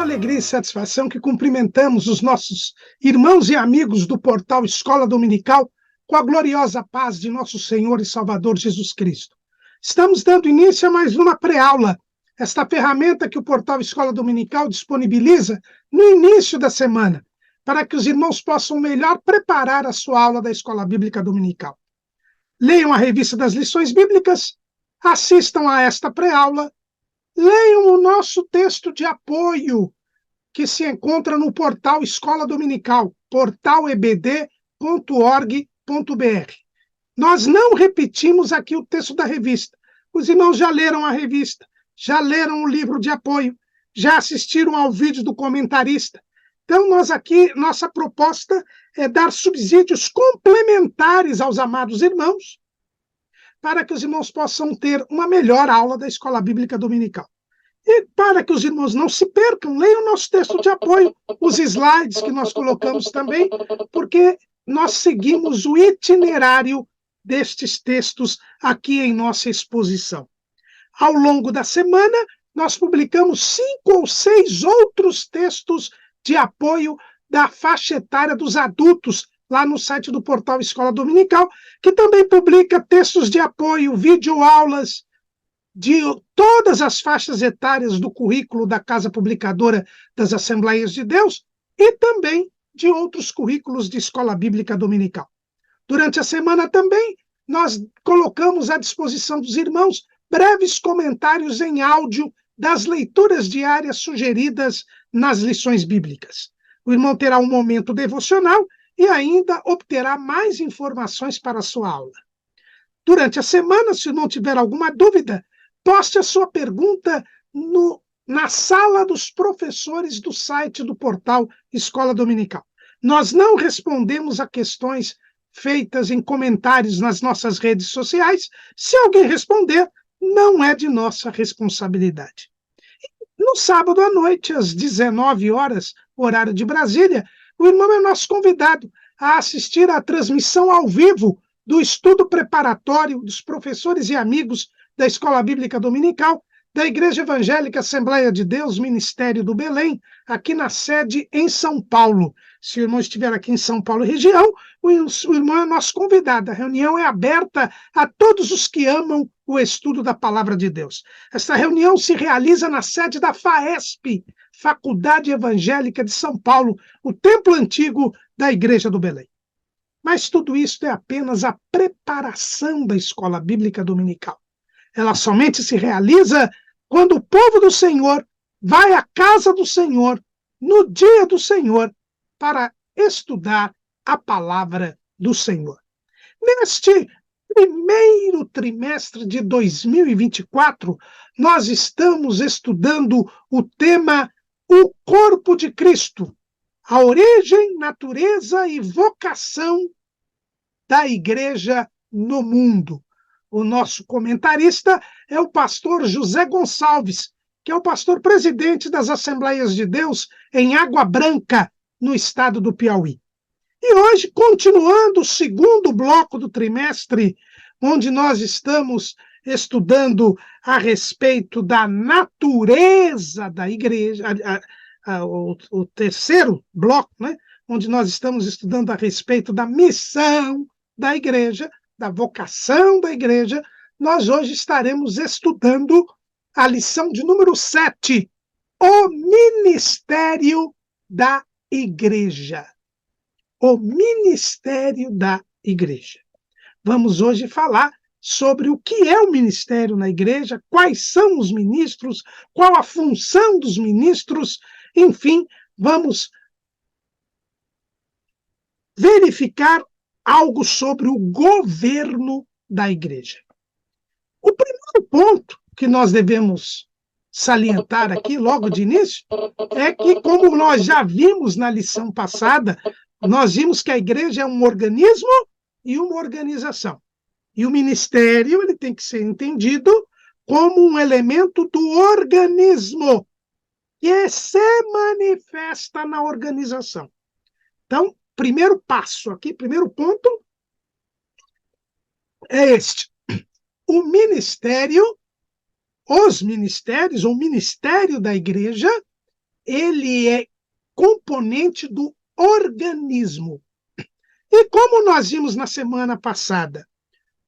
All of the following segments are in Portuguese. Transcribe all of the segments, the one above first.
alegria e satisfação que cumprimentamos os nossos irmãos e amigos do portal Escola Dominical com a gloriosa paz de nosso Senhor e Salvador Jesus Cristo. Estamos dando início a mais uma pré-aula, esta ferramenta que o portal Escola Dominical disponibiliza no início da semana, para que os irmãos possam melhor preparar a sua aula da Escola Bíblica Dominical. Leiam a revista das lições bíblicas, assistam a esta pré-aula, leiam o nosso texto de apoio, que se encontra no portal Escola Dominical, portalebd.org.br. Nós não repetimos aqui o texto da revista. Os irmãos já leram a revista, já leram o livro de apoio, já assistiram ao vídeo do comentarista. Então, nossa proposta é dar subsídios complementares aos amados irmãos, para que os irmãos possam ter uma melhor aula da Escola Bíblica Dominical. E para que os irmãos não se percam, leiam o nosso texto de apoio, os slides que nós colocamos também, porque nós seguimos o itinerário destes textos aqui em nossa exposição. Ao longo da semana, nós publicamos 5 ou 6 outros textos de apoio da faixa etária dos adultos, lá no site do portal Escola Dominical, que também publica textos de apoio, videoaulas de todas as faixas etárias do currículo da Casa Publicadora das Assembleias de Deus e também de outros currículos de Escola Bíblica Dominical. Durante a semana também, nós colocamos à disposição dos irmãos breves comentários em áudio das leituras diárias sugeridas nas lições bíblicas. O irmão terá um momento devocional e ainda obterá mais informações para a sua aula. Durante a semana, se não tiver alguma dúvida, poste a sua pergunta na sala dos professores do site do portal Escola Dominical. Nós não respondemos a questões feitas em comentários nas nossas redes sociais. Se alguém responder, não é de nossa responsabilidade. No sábado à noite, às 19 horas, horário de Brasília, o irmão é nosso convidado a assistir à transmissão ao vivo do estudo preparatório dos professores e amigos da Escola Bíblica Dominical, da Igreja Evangélica Assembleia de Deus, Ministério do Belém, aqui na sede em São Paulo. Se o irmão estiver aqui em São Paulo região, o irmão é nosso convidado. A reunião é aberta a todos os que amam o estudo da Palavra de Deus. Esta reunião se realiza na sede da FAESP, Faculdade Evangélica de São Paulo, o templo antigo da Igreja do Belém. Mas tudo isso é apenas a preparação da Escola Bíblica Dominical. Ela somente se realiza quando o povo do Senhor vai à casa do Senhor, no dia do Senhor, para estudar a palavra do Senhor. Neste primeiro trimestre de 2024, nós estamos estudando o tema O Corpo de Cristo, a origem, natureza e vocação da Igreja no mundo. O nosso comentarista é o pastor José Gonçalves, que é o pastor presidente das Assembleias de Deus em Água Branca, no estado do Piauí. E hoje, continuando o segundo bloco do trimestre, onde nós estamos estudando a respeito da natureza da igreja, o terceiro bloco, né, onde nós estamos estudando a respeito da missão da igreja, da vocação da igreja, nós hoje estaremos estudando a lição de número 7, o ministério da igreja. O ministério da igreja. Vamos hoje falar sobre o que é o ministério na igreja, quais são os ministros, qual a função dos ministros, enfim, vamos verificar algo sobre o governo da igreja. O primeiro ponto que nós devemos salientar aqui, logo de início, é que, como nós já vimos na lição passada, nós vimos que a igreja é um organismo e uma organização. E o ministério ele tem que ser entendido como um elemento do organismo que se manifesta na organização. Então, primeiro passo aqui, primeiro ponto é este. O ministério, os ministérios, o ministério da igreja ele é componente do organismo. E como nós vimos na semana passada,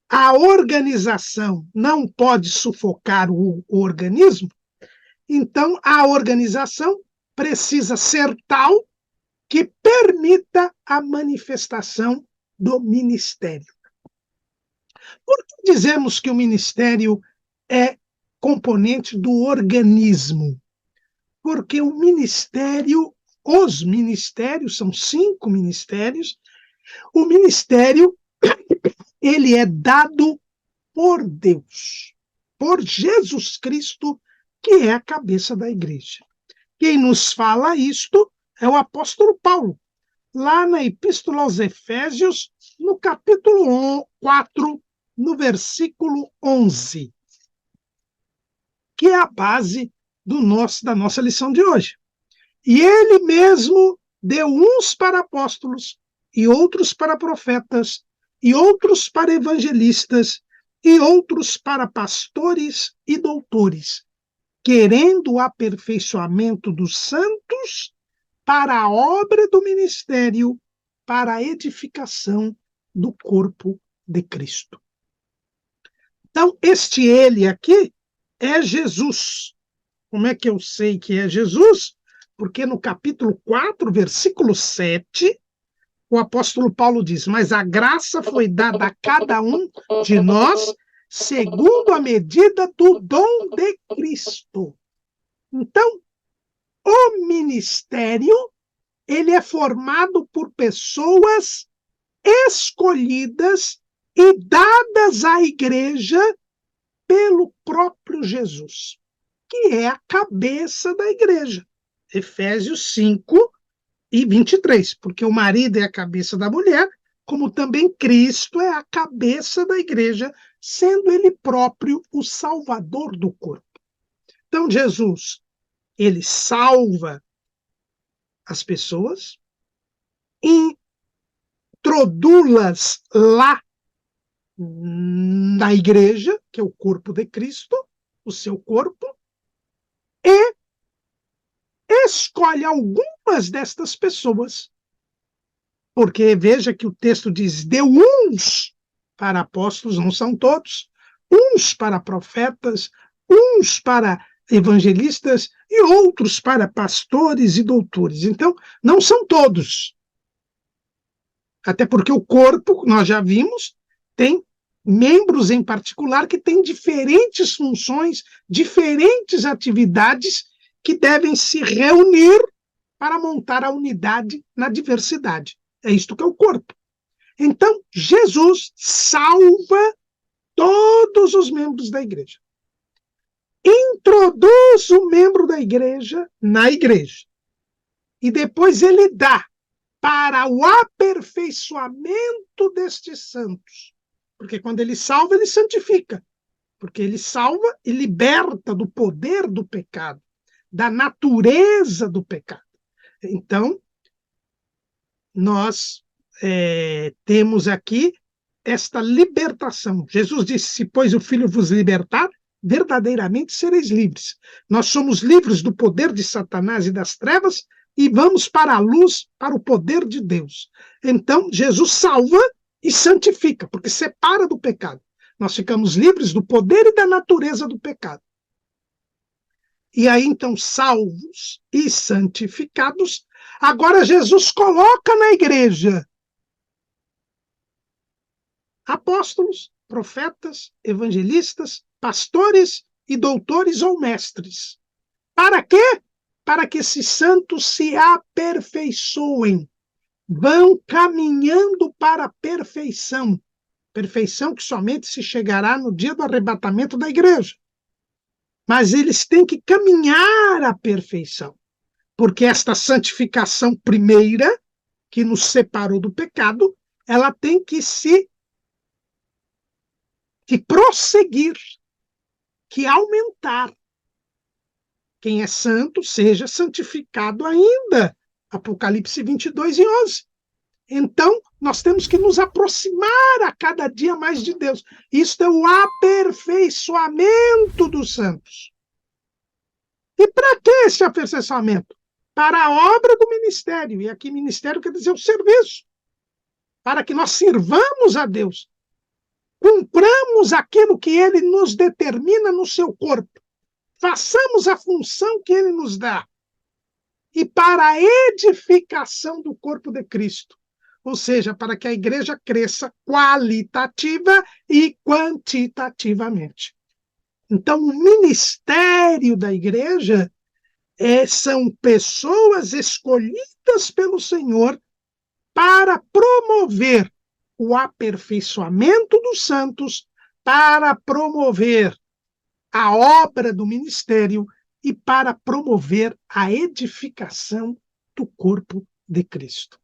a organização não pode sufocar o organismo, então a organização precisa ser tal que permita a manifestação do ministério. Por que dizemos que o ministério é componente do organismo? Porque o ministério, os ministérios, são 5 ministérios, o ministério ele é dado por Deus, por Jesus Cristo, que é a cabeça da igreja. Quem nos fala isto é o apóstolo Paulo, lá na Epístola aos Efésios, no capítulo 4, no versículo 11, que é a base da nossa lição de hoje. E ele mesmo deu uns para apóstolos, e outros para profetas, e outros para evangelistas, e outros para pastores e doutores, querendo o aperfeiçoamento dos santos para a obra do ministério, para a edificação do corpo de Cristo. Então, este ele aqui é Jesus. Como é que eu sei que é Jesus? Porque no capítulo 4, versículo 7, o apóstolo Paulo diz: mas a graça foi dada a cada um de nós segundo a medida do dom de Cristo. Então, o ministério ele é formado por pessoas escolhidas e dadas à igreja pelo próprio Jesus, que é a cabeça da igreja. Efésios 5 e 23, porque o marido é a cabeça da mulher, como também Cristo é a cabeça da igreja, sendo ele próprio o salvador do corpo. Então, Jesus, ele salva as pessoas, introduz-las lá na igreja, que é o corpo de Cristo, o seu corpo, e escolhe algumas destas pessoas, porque veja que o texto diz: deu uns para apóstolos, não são todos, uns para profetas, uns para evangelistas e outros para pastores e doutores. Então, não são todos. Até porque o corpo, nós já vimos, tem membros em particular que têm diferentes funções, diferentes atividades que devem se reunir para montar a unidade na diversidade. É isto que é o corpo. Então, Jesus salva todos os membros da igreja. Introduz o membro da igreja na igreja. E depois ele dá para o aperfeiçoamento destes santos. Porque quando ele salva, ele santifica. Porque ele salva e liberta do poder do pecado, da natureza do pecado. Então, nós temos aqui esta libertação. Jesus disse: se, pois, o Filho vos libertar, verdadeiramente sereis livres. Nós somos livres do poder de Satanás e das trevas e vamos para a luz, para o poder de Deus. Então, Jesus salva e santifica, porque separa do pecado. Nós ficamos livres do poder e da natureza do pecado. E aí, então, salvos e santificados, agora Jesus coloca na igreja apóstolos, profetas, evangelistas, pastores e doutores ou mestres. Para quê? Para que esses santos se aperfeiçoem, vão caminhando para a perfeição. Perfeição que somente se chegará no dia do arrebatamento da igreja. Mas eles têm que caminhar à perfeição, porque esta santificação primeira, que nos separou do pecado, ela tem que prosseguir, que aumentar. Quem é santo, seja santificado ainda. Apocalipse 22 e 11. Então, nós temos que nos aproximar a cada dia mais de Deus. Isto é o aperfeiçoamento dos santos. E para que esse aperfeiçoamento? para a obra do ministério. E aqui ministério quer dizer o serviço. Para que nós sirvamos a Deus. Cumpramos aquilo que ele nos determina no seu corpo. Façamos a função que ele nos dá. E para a edificação do corpo de Cristo. Ou seja, para que a igreja cresça qualitativa e quantitativamente. Então, o ministério da igreja são pessoas escolhidas pelo Senhor para promover o aperfeiçoamento dos santos, para promover a obra do ministério e para promover a edificação do corpo de Cristo.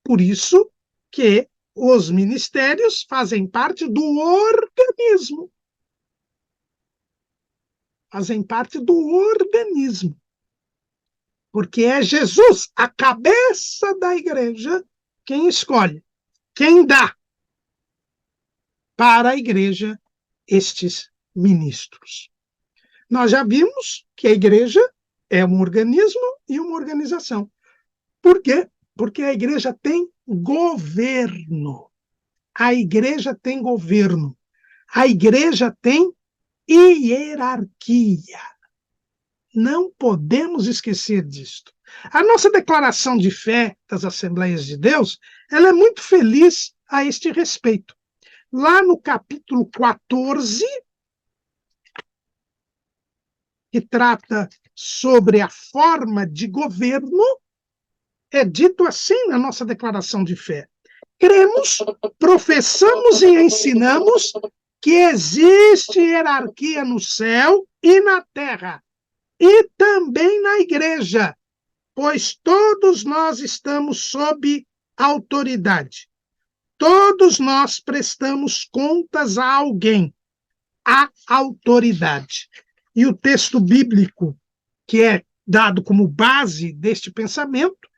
Por isso que os ministérios fazem parte do organismo. Fazem parte do organismo. Porque é Jesus, a cabeça da igreja, quem escolhe, quem dá para a igreja estes ministros. Nós já vimos que a igreja é um organismo e uma organização. Por quê? Porque a igreja tem governo. A igreja tem governo. A igreja tem hierarquia. Não podemos esquecer disto. A nossa declaração de fé das Assembleias de Deus, ela é muito feliz a este respeito. Lá no capítulo 14, que trata sobre a forma de governo, é dito assim na nossa declaração de fé. Cremos, professamos e ensinamos que existe hierarquia no céu e na terra, e também na igreja, pois todos nós estamos sob autoridade. Todos nós prestamos contas a alguém, a autoridade. E o texto bíblico que é dado como base deste pensamento,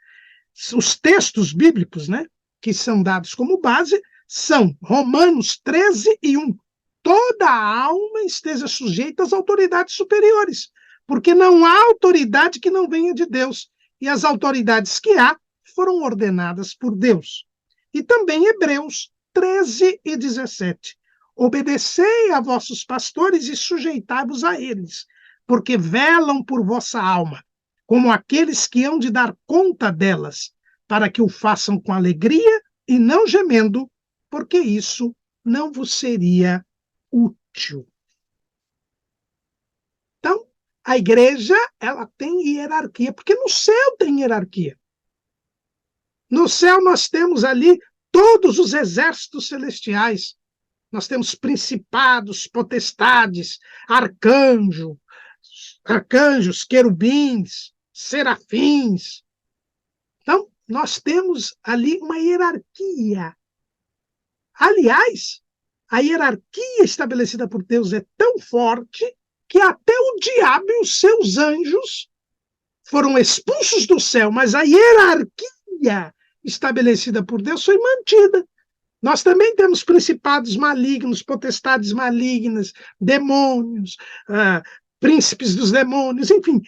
os textos bíblicos, né, que são dados como base, são Romanos 13:1. Toda a alma esteja sujeita às autoridades superiores, porque não há autoridade que não venha de Deus, e as autoridades que há foram ordenadas por Deus. E também Hebreus 13:17. Obedecei a vossos pastores e sujeitai-vos a eles, porque velam por vossa alma, como aqueles que hão de dar conta delas, para que o façam com alegria e não gemendo, porque isso não vos seria útil. Então, a igreja, ela tem hierarquia, porque no céu tem hierarquia. No céu nós temos ali todos os exércitos celestiais. Nós temos principados, potestades, arcanjos, querubins, serafins. Então, nós temos ali uma hierarquia. Aliás, a hierarquia estabelecida por Deus é tão forte que até o diabo e os seus anjos foram expulsos do céu, mas a hierarquia estabelecida por Deus foi mantida. Nós também temos principados malignos, potestades malignas, demônios, príncipes dos demônios, enfim.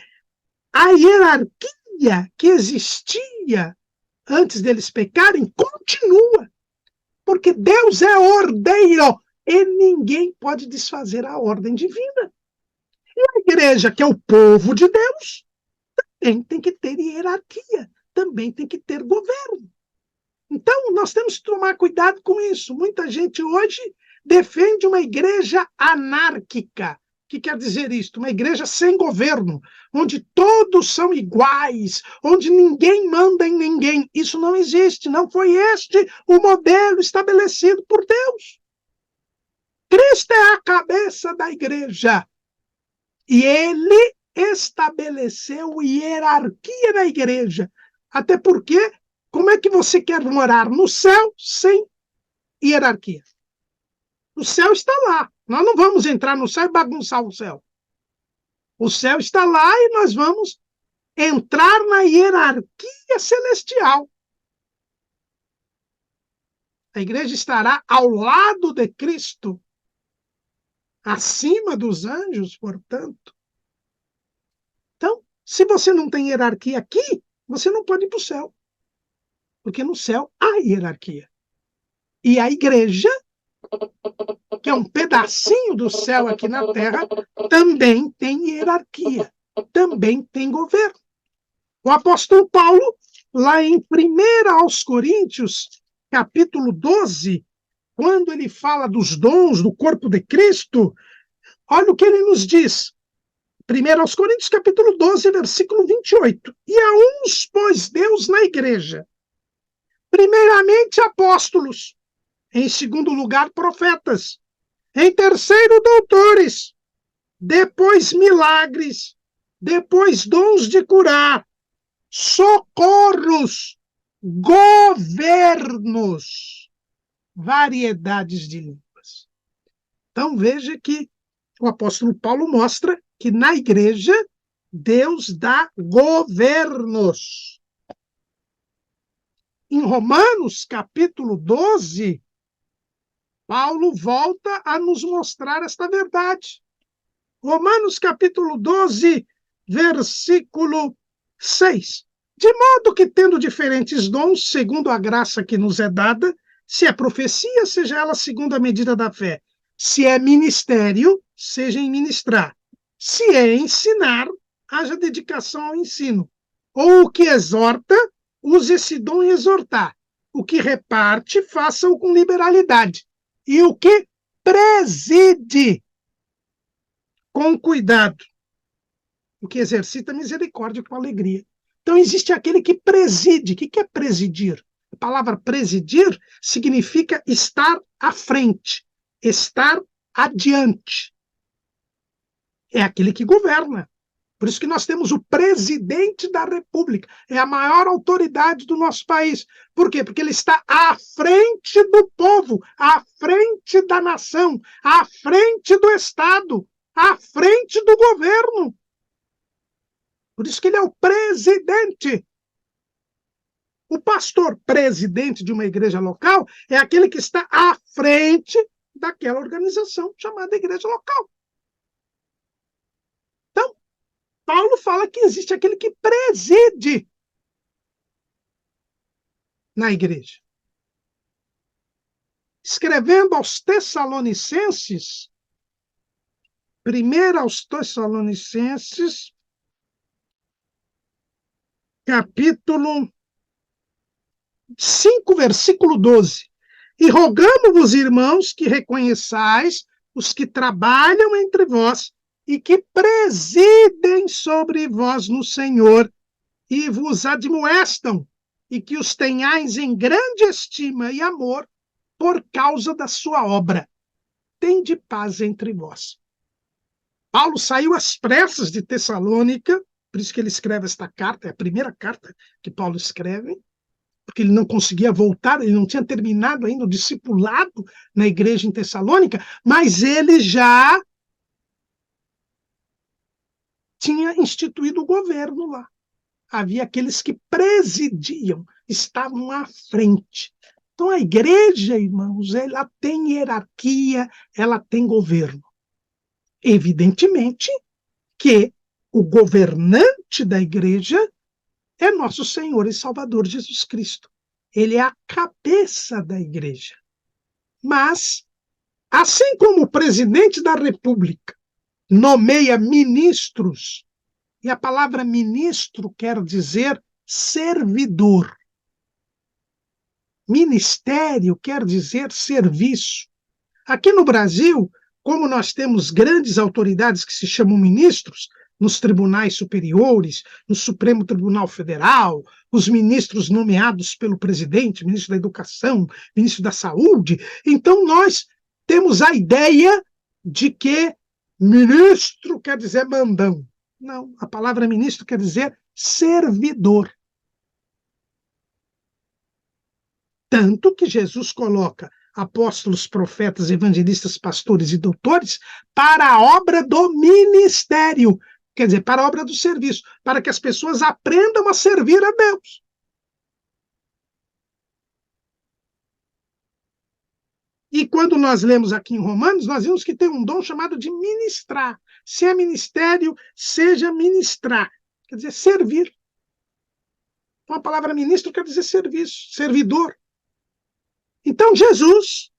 A hierarquia que existia antes deles pecarem continua, porque Deus é ordeiro e ninguém pode desfazer a ordem divina. E a igreja, que é o povo de Deus, também tem que ter hierarquia, também tem que ter governo. Então, nós temos que tomar cuidado com isso. Muita gente hoje defende uma igreja anárquica. O que quer dizer isto? Uma igreja sem governo, onde todos são iguais, onde ninguém manda em ninguém. Isso não existe, não foi este o modelo estabelecido por Deus. Cristo é a cabeça da igreja. E ele estabeleceu hierarquia na igreja. Até porque, como é que você quer morar no céu sem hierarquia? O céu está lá. Nós não vamos entrar no céu e bagunçar o céu. O céu está lá e nós vamos entrar na hierarquia celestial. A igreja estará ao lado de Cristo, acima dos anjos, portanto. Então, Se você não tem hierarquia aqui, você não pode ir para o céu. Porque no céu há hierarquia. E a igreja, que é um pedacinho do céu aqui na terra, também tem hierarquia, também tem governo. O apóstolo Paulo, lá em 1 aos Coríntios, capítulo 12, quando ele fala dos dons do corpo de Cristo, olha o que ele nos diz. 1 aos Coríntios, capítulo 12, versículo 28. E a uns pôs Deus na igreja. Primeiramente, apóstolos. Em segundo lugar, profetas. Em terceiro, doutores. Depois, milagres. Depois, dons de curar. Socorros. Governos. Variedades de línguas. Então, veja que o apóstolo Paulo mostra que na igreja Deus dá governos. Em Romanos, capítulo 12, Paulo volta a nos mostrar esta verdade. Romanos, capítulo 12, versículo 6. De modo que, tendo diferentes dons, segundo a graça que nos é dada, se é profecia, seja ela segundo a medida da fé. Se é ministério, seja em ministrar. Se é ensinar, haja dedicação ao ensino. Ou o que exorta, use esse dom em exortar. O que reparte, faça-o com liberalidade. E o que preside, com cuidado. O que exercita misericórdia com alegria. Então, existe aquele que preside. O que é presidir? A palavra presidir significa estar à frente, estar adiante. É aquele que governa. Por isso que nós temos o presidente da República. É a maior autoridade do nosso país. Por quê? Porque ele está à frente do povo, à frente da nação, à frente do Estado, à frente do governo. Por isso que ele é o presidente. O pastor presidente de uma igreja local é aquele que está à frente daquela organização chamada igreja local. Então, Paulo fala que existe aquele que preside na igreja. Escrevendo aos Tessalonicenses, 1 aos Tessalonicenses, capítulo 5, versículo 12. E rogamos-vos, irmãos, que reconheçais os que trabalham entre vós e que presidem sobre vós no Senhor e vos admoestam, e que os tenhais em grande estima e amor por causa da sua obra. Tende paz entre vós. Paulo saiu às pressas de Tessalônica, por isso que ele escreve esta carta, é a primeira carta que Paulo escreve, porque ele não conseguia voltar, ele não tinha terminado ainda o discipulado na igreja em Tessalônica, mas ele já tinha instituído o governo lá. Havia aqueles que presidiam, estavam à frente. Então a igreja, irmãos, ela tem hierarquia, ela tem governo. Evidentemente que o governante da igreja é nosso Senhor e Salvador Jesus Cristo. Ele é a cabeça da igreja. Mas, assim como o presidente da República nomeia ministros, e a palavra ministro quer dizer servidor. Ministério quer dizer serviço. Aqui no Brasil, como nós temos grandes autoridades que se chamam ministros, nos tribunais superiores, no Supremo Tribunal Federal, os ministros nomeados pelo presidente, ministro da Educação, ministro da Saúde, então nós temos a ideia de que ministro quer dizer mandão. Não, a palavra ministro quer dizer servidor. Tanto que Jesus coloca apóstolos, profetas, evangelistas, pastores e doutores para a obra do ministério, quer dizer, para a obra do serviço, para que as pessoas aprendam a servir a Deus. E quando nós lemos aqui em Romanos, nós vimos que tem um dom chamado de ministrar. Se é ministério, seja ministrar. quer dizer servir. Então a palavra ministro quer dizer serviço, servidor. Então Jesus,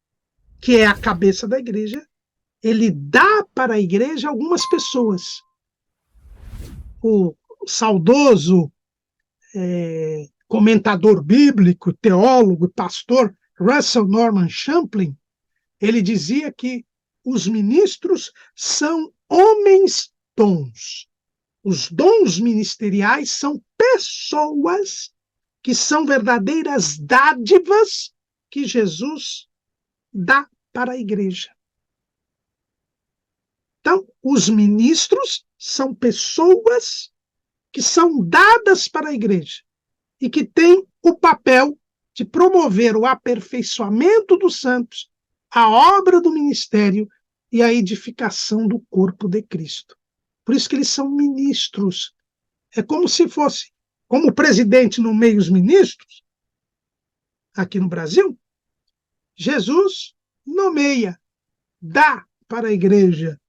que é a cabeça da igreja, ele dá para a igreja algumas pessoas. O saudoso comentador bíblico, teólogo, pastor Russell Norman Champlin, ele dizia que os ministros são homens dons. Os dons ministeriais são pessoas que são verdadeiras dádivas que Jesus dá para a igreja. Então, os ministros são pessoas que são dadas para a igreja e que têm o papel de promover o aperfeiçoamento dos santos, a obra do ministério e a edificação do corpo de Cristo. Por isso que eles são ministros. É como se fosse, como o presidente nomeia os ministros, aqui no Brasil, Jesus nomeia, dá para a igreja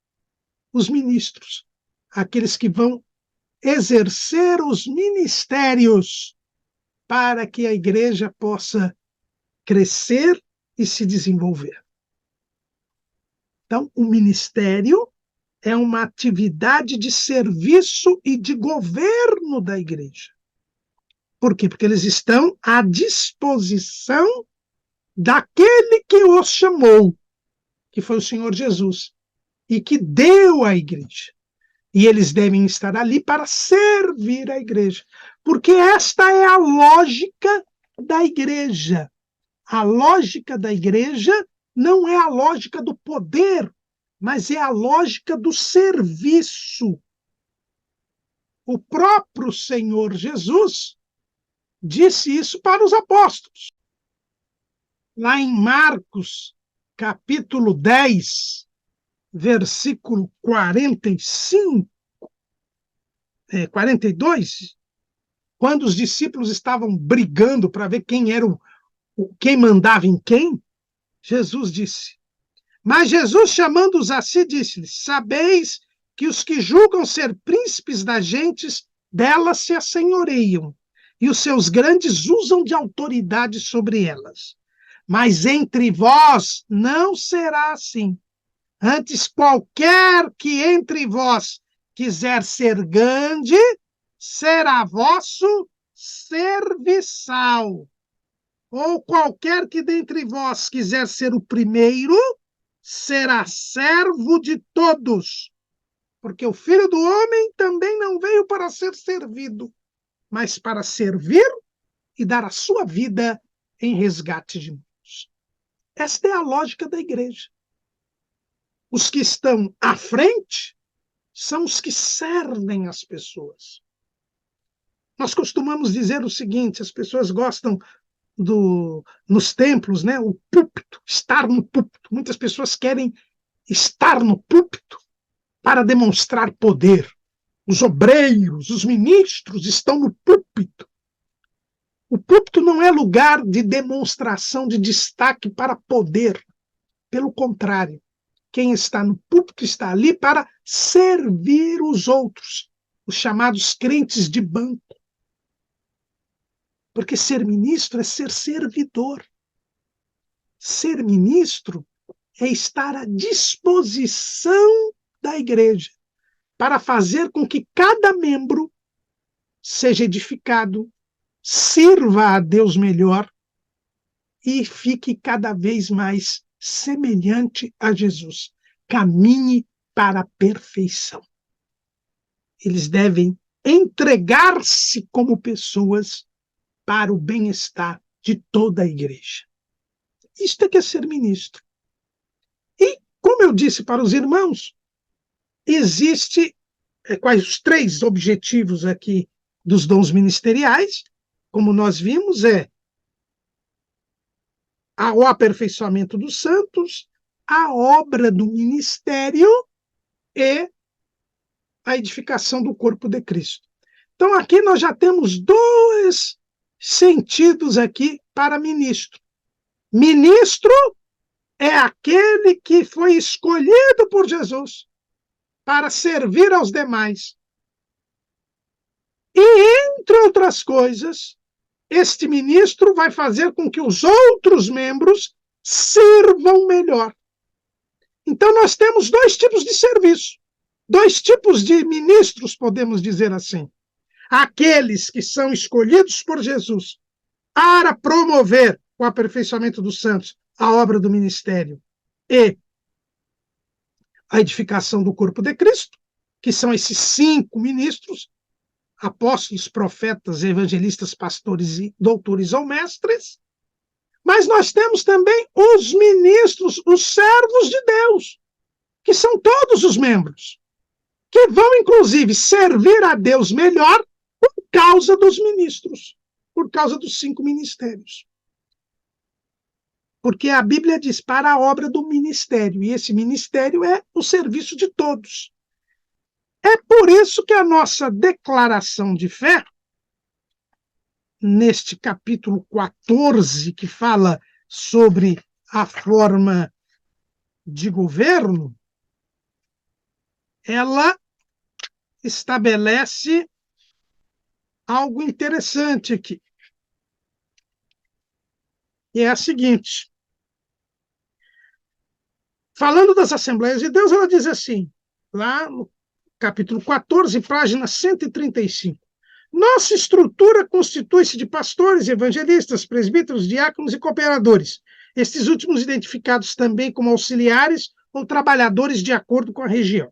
os ministros, aqueles que vão exercer os ministérios para que a igreja possa crescer e se desenvolver. Então, o ministério é uma atividade de serviço e de governo da igreja. Por quê? Porque eles estão à disposição daquele que os chamou, que foi o Senhor Jesus, e que deu à igreja. E eles devem estar ali para servir a igreja, porque esta é a lógica da igreja. A lógica da igreja não é a lógica do poder, mas é a lógica do serviço. O próprio Senhor Jesus disse isso para os apóstolos. Lá em Marcos, capítulo 10, versículo 42, quando os discípulos estavam brigando para ver quem era quem mandava em quem, Jesus disse: mas Jesus, chamando-os a si, disse-lhes: sabeis que os que julgam ser príncipes das gentes, delas se assenhoreiam, e os seus grandes usam de autoridade sobre elas. Mas entre vós não será assim. Antes, qualquer que entre vós quiser ser grande, será vosso serviçal. Ou qualquer que dentre vós quiser ser o primeiro, será servo de todos. Porque o Filho do Homem também não veio para ser servido, mas para servir e dar a sua vida em resgate de muitos. Esta é a lógica da igreja. Os que estão à frente são os que servem as pessoas. Nós costumamos dizer o seguinte: as pessoas gostam nos templos, né, o púlpito, estar no púlpito. Muitas pessoas querem estar no púlpito para demonstrar poder. Os obreiros, os ministros estão no púlpito. O púlpito não é lugar de demonstração de destaque para poder. Pelo contrário, quem está no púlpito está ali para servir os outros, os chamados crentes de banco. Porque ser ministro é ser servidor. Ser ministro é estar à disposição da igreja para fazer com que cada membro seja edificado, sirva a Deus melhor e fique cada vez mais semelhante a Jesus. Caminhe para a perfeição. Eles devem entregar-se como pessoas para o bem-estar de toda a igreja. Isto é que é ser ministro. E, como eu disse para os irmãos, existe quais os 3 objetivos aqui dos dons ministeriais, como nós vimos, o aperfeiçoamento dos santos, a obra do ministério e a edificação do corpo de Cristo. Então, aqui nós já temos 2 sentidos aqui para ministro. Ministro é aquele que foi escolhido por Jesus para servir aos demais. E, entre outras coisas, este ministro vai fazer com que os outros membros sirvam melhor. Então, nós temos dois tipos de serviço, dois tipos de ministros, podemos dizer assim. Aqueles que são escolhidos por Jesus para promover o aperfeiçoamento dos santos, a obra do ministério e a edificação do corpo de Cristo, que são esses 5 ministros, apóstolos, profetas, evangelistas, pastores e doutores ou mestres. Mas nós temos também os ministros, os servos de Deus, que são todos os membros, que vão, inclusive, servir a Deus melhor por causa dos ministros, por causa dos 5 ministérios. Porque a Bíblia diz para a obra do ministério, e esse ministério é o serviço de todos. É por isso que a nossa declaração de fé, neste capítulo 14, que fala sobre a forma de governo, ela estabelece algo interessante aqui. E é a seguinte: falando das Assembleias de Deus, ela diz assim, lá no capítulo 14, página 135. Nossa estrutura constitui-se de pastores, evangelistas, presbíteros, diáconos e cooperadores, estes últimos identificados também como auxiliares ou trabalhadores de acordo com a região.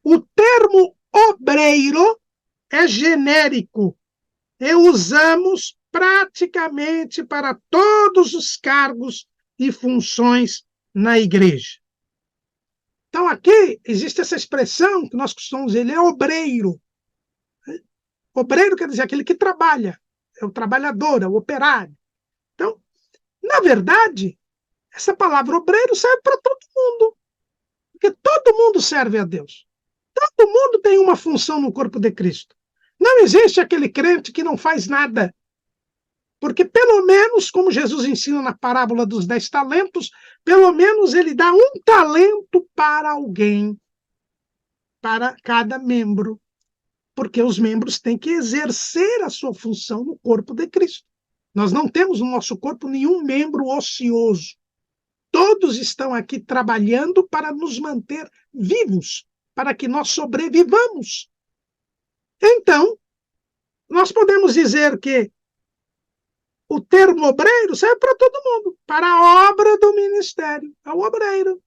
O termo obreiro é genérico e usamos praticamente para todos os cargos e funções na igreja. Então, aqui existe essa expressão que nós costumamos dizer, ele é obreiro. Obreiro quer dizer aquele que trabalha, é o trabalhador, é o operário. Então, na verdade, essa palavra obreiro serve para todo mundo, porque todo mundo serve a Deus. Todo mundo tem uma função no corpo de Cristo. Não existe aquele crente que não faz nada. Porque, pelo menos, como Jesus ensina na parábola dos 10 talentos, pelo menos ele dá um talento para alguém, para cada membro. Porque os membros têm que exercer a sua função no corpo de Cristo. Nós não temos no nosso corpo nenhum membro ocioso. Todos estão aqui trabalhando para nos manter vivos, para que nós sobrevivamos. Então, nós podemos dizer que o termo obreiro serve para todo mundo, para a obra do ministério. É o obreiro.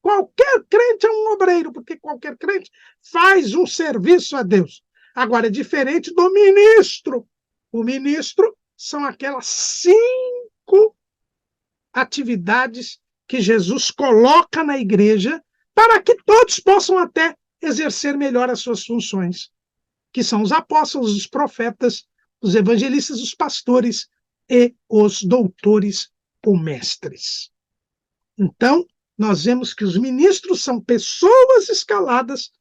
Qualquer crente é um obreiro, porque qualquer crente faz um serviço a Deus. Agora, é diferente do ministro. O ministro são aquelas 5 atividades que Jesus coloca na igreja para que todos possam até exercer melhor as suas funções, que são os apóstolos, os profetas, os evangelistas, os pastores e os doutores ou mestres. Então, nós vemos que os ministros são pessoas escaladas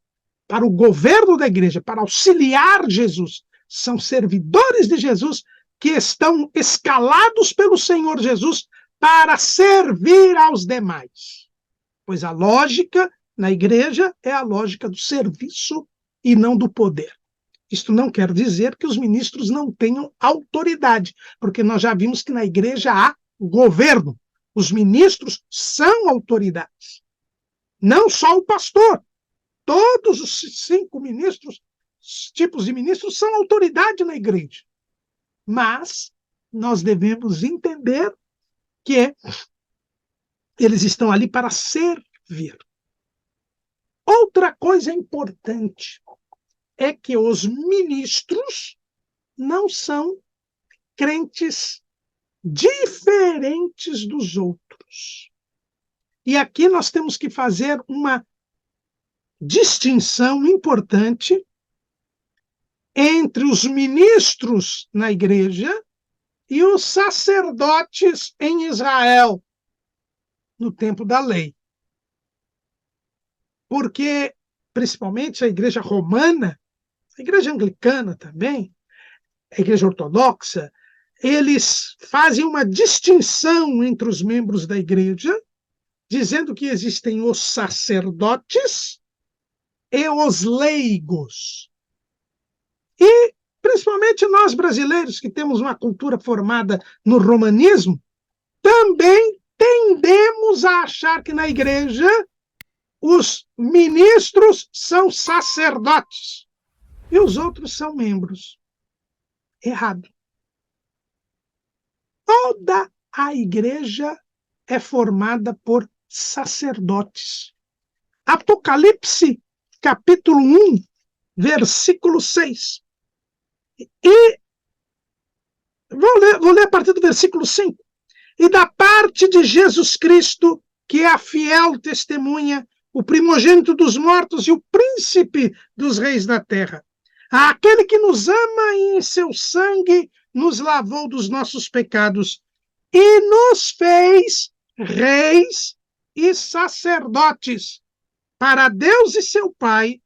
para o governo da igreja, para auxiliar Jesus. São servidores de Jesus que estão escalados pelo Senhor Jesus para servir aos demais. Pois a lógica na igreja é a lógica do serviço e não do poder. Isto não quer dizer que os ministros não tenham autoridade, porque nós já vimos que na igreja há governo. Os ministros são autoridades. Não só o pastor. Todos os 5 ministros, tipos de ministros, são autoridade na igreja. Mas nós devemos entender que eles estão ali para servir. Outra coisa importante é que os ministros não são crentes diferentes dos outros. E aqui nós temos que fazer uma distinção importante entre os ministros na igreja e os sacerdotes em Israel, no tempo da lei. Porque, principalmente, a igreja romana, a igreja anglicana também, a igreja ortodoxa, eles fazem uma distinção entre os membros da igreja, dizendo que existem os sacerdotes e os leigos. E principalmente nós brasileiros, que temos uma cultura formada no romanismo, também tendemos a achar que na igreja os ministros são sacerdotes e os outros são membros. Errado. Toda a igreja é formada por sacerdotes. Apocalipse, capítulo 1, versículo 6. E vou ler a partir do versículo 5. E da parte de Jesus Cristo, que é a fiel testemunha, o primogênito dos mortos e o príncipe dos reis da terra. Aquele que nos ama e em seu sangue nos lavou dos nossos pecados e nos fez reis e sacerdotes para Deus e seu Pai,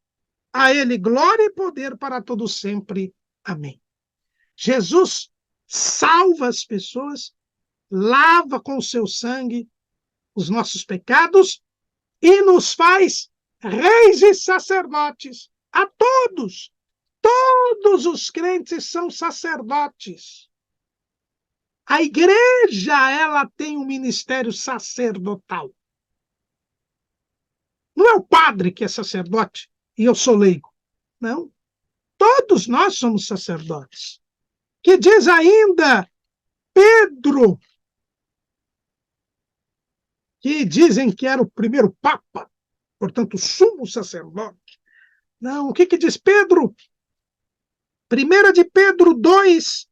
a ele glória e poder para todo sempre. Amém. Jesus salva as pessoas, lava com o seu sangue os nossos pecados e nos faz reis e sacerdotes a todos. Todos os crentes são sacerdotes. A igreja, ela tem um ministério sacerdotal. Não é o padre que é sacerdote e eu sou leigo. Não. Todos nós somos sacerdotes. Que diz ainda Pedro, que dizem que era o primeiro papa, portanto, sumo sacerdote. Não, o que diz Pedro? 1 de Pedro 2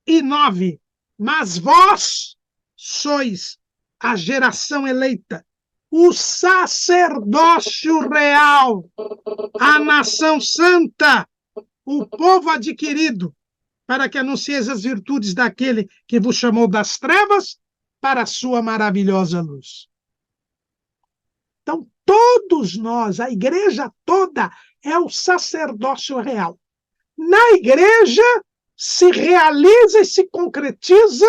e 9. Mas vós sois a geração eleita, o sacerdócio real, a nação santa, o povo adquirido, para que anuncieis as virtudes daquele que vos chamou das trevas para a sua maravilhosa luz. Então, todos nós, a igreja toda, é o sacerdócio real. Na igreja se realiza e se concretiza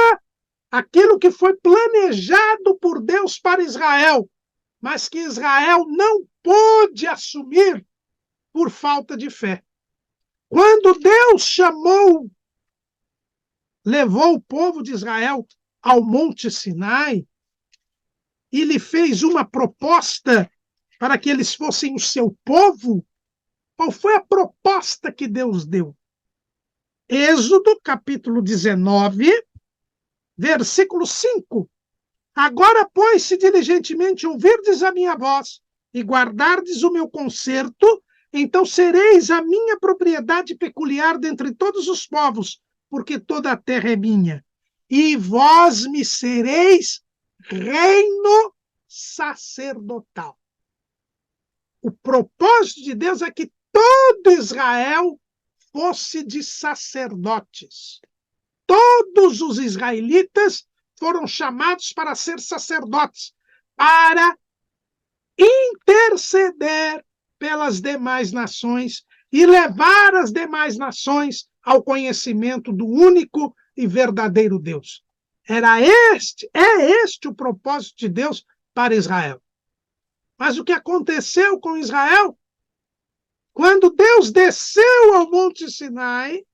aquilo que foi planejado por Deus para Israel, mas que Israel não pôde assumir por falta de fé. Quando Deus levou o povo de Israel ao Monte Sinai e lhe fez uma proposta para que eles fossem o seu povo, qual foi a proposta que Deus deu? Êxodo, capítulo 19, versículo 5. Agora, pois, se diligentemente ouvirdes a minha voz e guardardes o meu concerto, então sereis a minha propriedade peculiar dentre todos os povos, porque toda a terra é minha. E vós me sereis reino sacerdotal. O propósito de Deus é que todo Israel fosse de sacerdotes. Todos os israelitas foram chamados para ser sacerdotes, para interceder pelas demais nações e levar as demais nações ao conhecimento do único e verdadeiro Deus. É este o propósito de Deus para Israel. Mas o que aconteceu com Israel? Quando Deus desceu ao Monte Sinai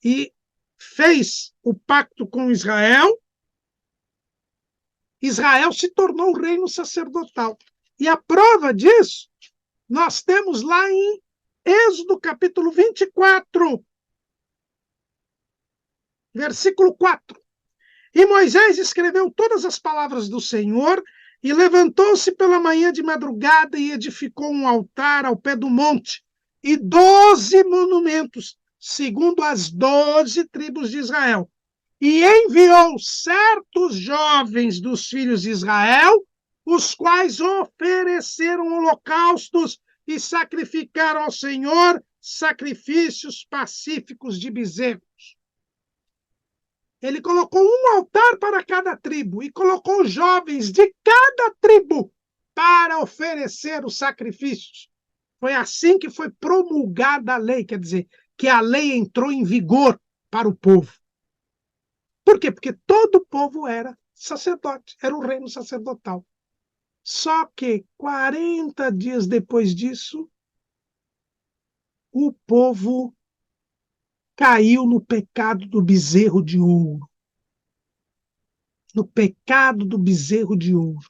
e fez o pacto com Israel, Israel se tornou um reino sacerdotal. E a prova disso, nós temos lá em Êxodo capítulo 24, versículo 4. E Moisés escreveu todas as palavras do Senhor e levantou-se pela manhã de madrugada e edificou um altar ao pé do monte e 12 monumentos, segundo as 12 tribos de Israel. E enviou certos jovens dos filhos de Israel, os quais ofereceram holocaustos e sacrificaram ao Senhor sacrifícios pacíficos de bezerros. Ele colocou um altar para cada tribo e colocou jovens de cada tribo para oferecer os sacrifícios. Foi assim que foi promulgada a lei, quer dizer, que a lei entrou em vigor para o povo. Por quê? Porque todo o povo era sacerdote, era o reino sacerdotal. Só que 40 dias depois disso, o povo caiu no pecado do bezerro de ouro. No pecado do bezerro de ouro.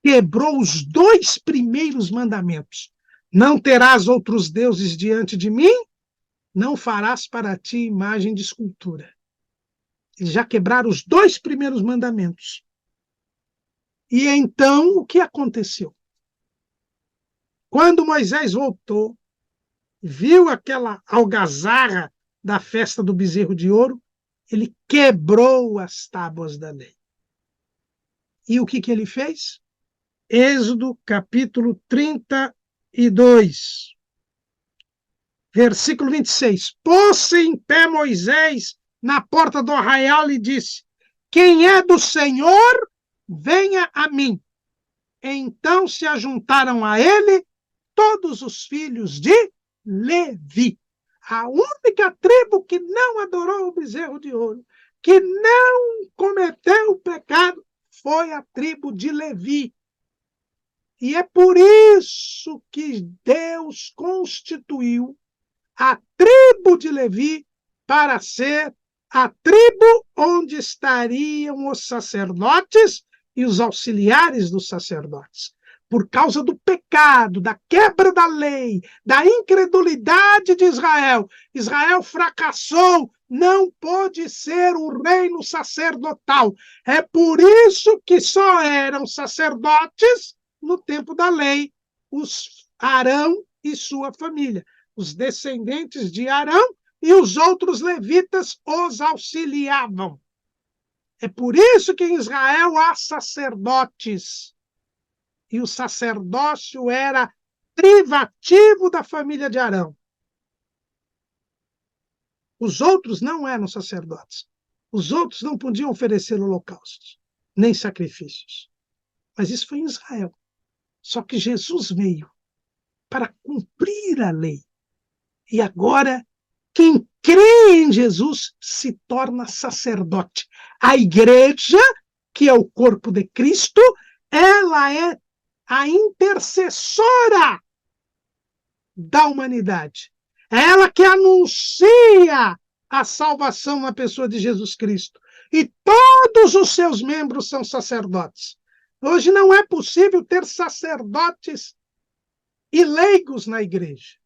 Quebrou os 2 primeiros mandamentos. Não terás outros deuses diante de mim, não farás para ti imagem de escultura. Eles já quebraram os 2 primeiros mandamentos. E então, o que aconteceu? Quando Moisés voltou, viu aquela algazarra da festa do bezerro de ouro, ele quebrou as tábuas da lei. E o que ele fez? Êxodo, capítulo 32, versículo 26. Pôs-se em pé Moisés na porta do arraial e disse: quem é do Senhor, venha a mim. Então se ajuntaram a ele todos os filhos de Levi. A única tribo que não adorou o bezerro de ouro, que não cometeu o pecado, foi a tribo de Levi. E é por isso que Deus constituiu a tribo de Levi para ser a tribo onde estariam os sacerdotes e os auxiliares dos sacerdotes. Por causa do pecado, da quebra da lei, da incredulidade de Israel, Israel fracassou, não pôde ser o reino sacerdotal. É por isso que só eram sacerdotes no tempo da lei, os Arão e sua família, os descendentes de Arão e os outros levitas os auxiliavam. É por isso que em Israel há sacerdotes. E o sacerdócio era privativo da família de Arão. Os outros não eram sacerdotes. Os outros não podiam oferecer holocaustos, nem sacrifícios. Mas isso foi em Israel. Só que Jesus veio para cumprir a lei. E agora, quem crê em Jesus se torna sacerdote. A igreja, que é o corpo de Cristo, ela é a intercessora da humanidade. É ela que anuncia a salvação na pessoa de Jesus Cristo. E todos os seus membros são sacerdotes. Hoje não é possível ter sacerdotes e leigos na igreja.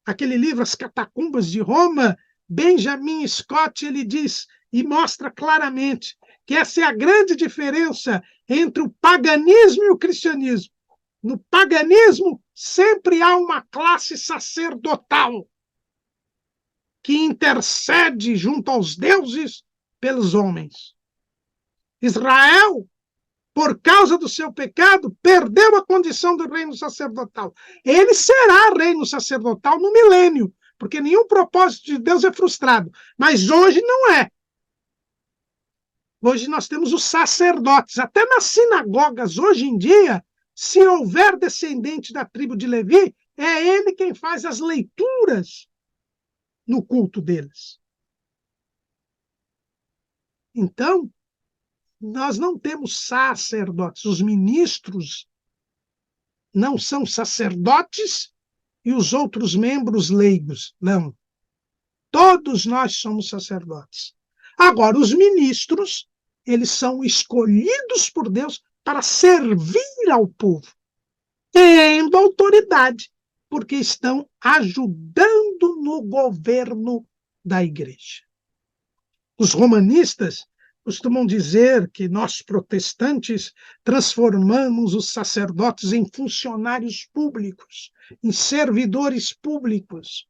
Aquele livro, As Catacumbas de Roma, Benjamin Scott, ele diz e mostra claramente que essa é a grande diferença entre o paganismo e o cristianismo. No paganismo, sempre há uma classe sacerdotal que intercede junto aos deuses pelos homens. Israel, por causa do seu pecado, perdeu a condição do reino sacerdotal. Ele será reino sacerdotal no milênio, porque nenhum propósito de Deus é frustrado. Mas hoje não é. Hoje nós temos os sacerdotes. Até nas sinagogas, hoje em dia, se houver descendente da tribo de Levi, é ele quem faz as leituras no culto deles. Então, nós não temos sacerdotes. Os ministros não são sacerdotes e os outros membros leigos, não. Todos nós somos sacerdotes. Agora, os ministros, eles são escolhidos por Deus para servir ao povo, tendo autoridade, porque estão ajudando no governo da igreja. Os romanistas costumam dizer que nós, protestantes, transformamos os sacerdotes em funcionários públicos, em servidores públicos.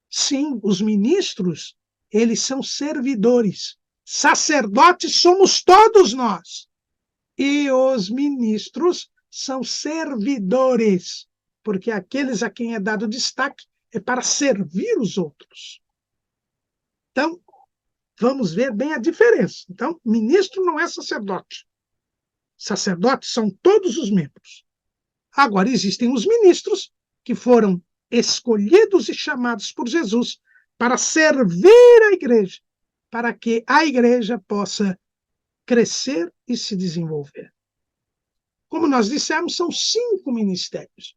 Sim, os ministros, eles são servidores. Sacerdotes somos todos nós. E os ministros são servidores, porque aqueles a quem é dado destaque é para servir os outros. Então, vamos ver bem a diferença. Então, ministro não é sacerdote. Sacerdotes são todos os membros. Agora, existem os ministros que foram escolhidos e chamados por Jesus para servir a igreja, para que a igreja possa crescer e se desenvolver. Como nós dissemos, são 5 ministérios.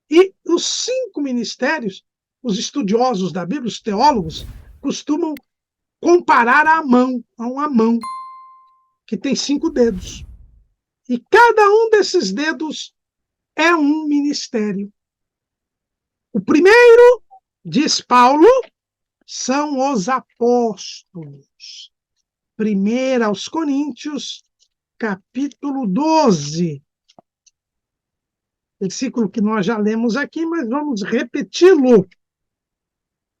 E os 5 ministérios, os estudiosos da Bíblia, os teólogos, costumam comparar a uma mão, que tem 5 dedos. E cada um desses dedos é um ministério. O primeiro, diz Paulo, são os apóstolos. 1 aos Coríntios, capítulo 12. Versículo que nós já lemos aqui, mas vamos repeti-lo.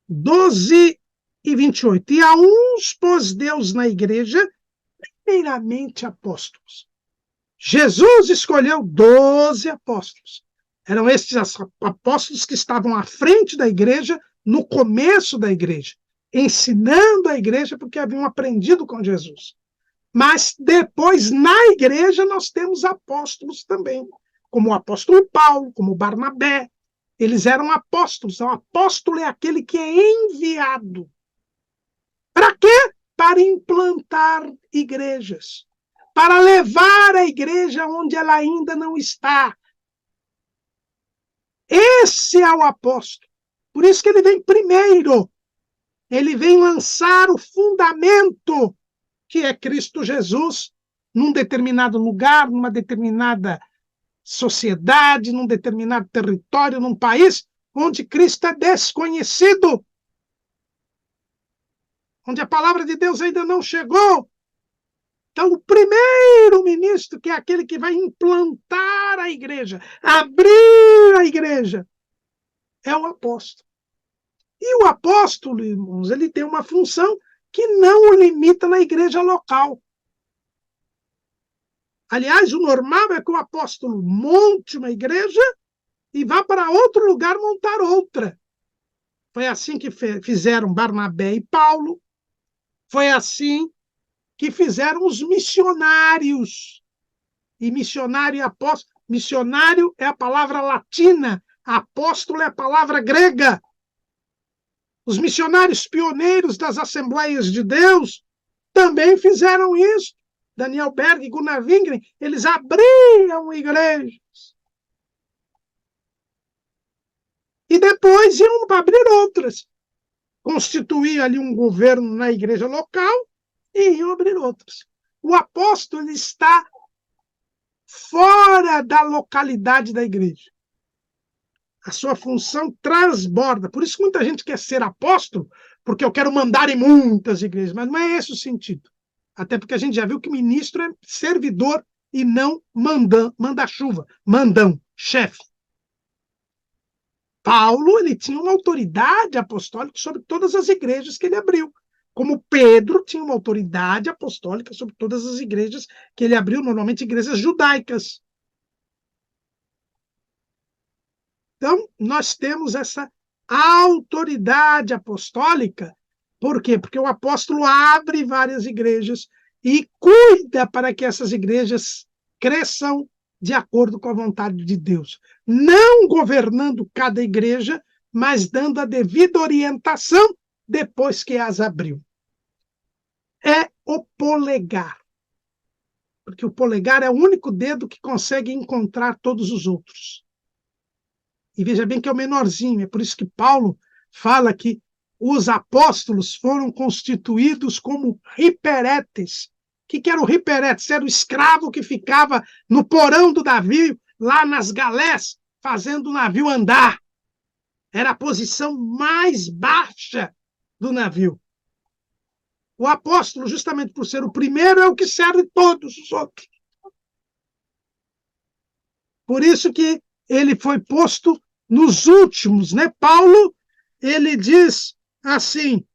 12 e 28. E a uns pôs Deus na igreja, primeiramente apóstolos. Jesus escolheu 12 apóstolos. Eram estes apóstolos que estavam à frente da igreja, no começo da igreja, ensinando a igreja porque haviam aprendido com Jesus. Mas depois, na igreja, nós temos apóstolos também, como o apóstolo Paulo, como Barnabé. Eles eram apóstolos. O apóstolo é aquele que é enviado. Para quê? Para implantar igrejas. Para levar a igreja onde ela ainda não está. Esse é o apóstolo. Por isso que ele vem primeiro. Ele vem lançar o fundamento, que é Cristo Jesus, num determinado lugar, numa determinada sociedade, num determinado território, num país onde Cristo é desconhecido, onde a palavra de Deus ainda não chegou. Então, o primeiro ministro, que é aquele que vai implantar a igreja, abrir a igreja, é o apóstolo. E o apóstolo, irmãos, ele tem uma função que não o limita na igreja local. Aliás, o normal é que o apóstolo monte uma igreja e vá para outro lugar montar outra. Foi assim que fizeram Barnabé e Paulo. Foi assim que fizeram os missionários. E missionário e apóstolo. Missionário é a palavra latina, apóstolo é a palavra grega. Os missionários pioneiros das Assembleias de Deus também fizeram isso. Daniel Berg e Gunnar Wingren, eles abriam igrejas. E depois iam abrir outras. Constituir ali um governo na igreja local e iam abrir outras. O apóstolo está fora da localidade da igreja. A sua função transborda. Por isso que muita gente quer ser apóstolo, porque eu quero mandar em muitas igrejas, mas não é esse o sentido. Até porque a gente já viu que ministro é servidor e não manda-chuva, mandão, chefe. Paulo, ele tinha uma autoridade apostólica sobre todas as igrejas que ele abriu. Como Pedro tinha uma autoridade apostólica sobre todas as igrejas que ele abriu, normalmente igrejas judaicas. Então, nós temos essa autoridade apostólica. Por quê? Porque o apóstolo abre várias igrejas e cuida para que essas igrejas cresçam de acordo com a vontade de Deus. Não governando cada igreja, mas dando a devida orientação depois que as abriu. É o polegar. Porque o polegar é o único dedo que consegue encontrar todos os outros. E veja bem que é o menorzinho, é por isso que Paulo fala que os apóstolos foram constituídos como hiperetes. O que era o hiperetes? Era o escravo que ficava no porão do navio, lá nas galés, fazendo o navio andar. Era a posição mais baixa do navio. O apóstolo, justamente por ser o primeiro, é o que serve todos os outros. Por isso que ele foi posto nos últimos, né? Paulo, ele diz assim,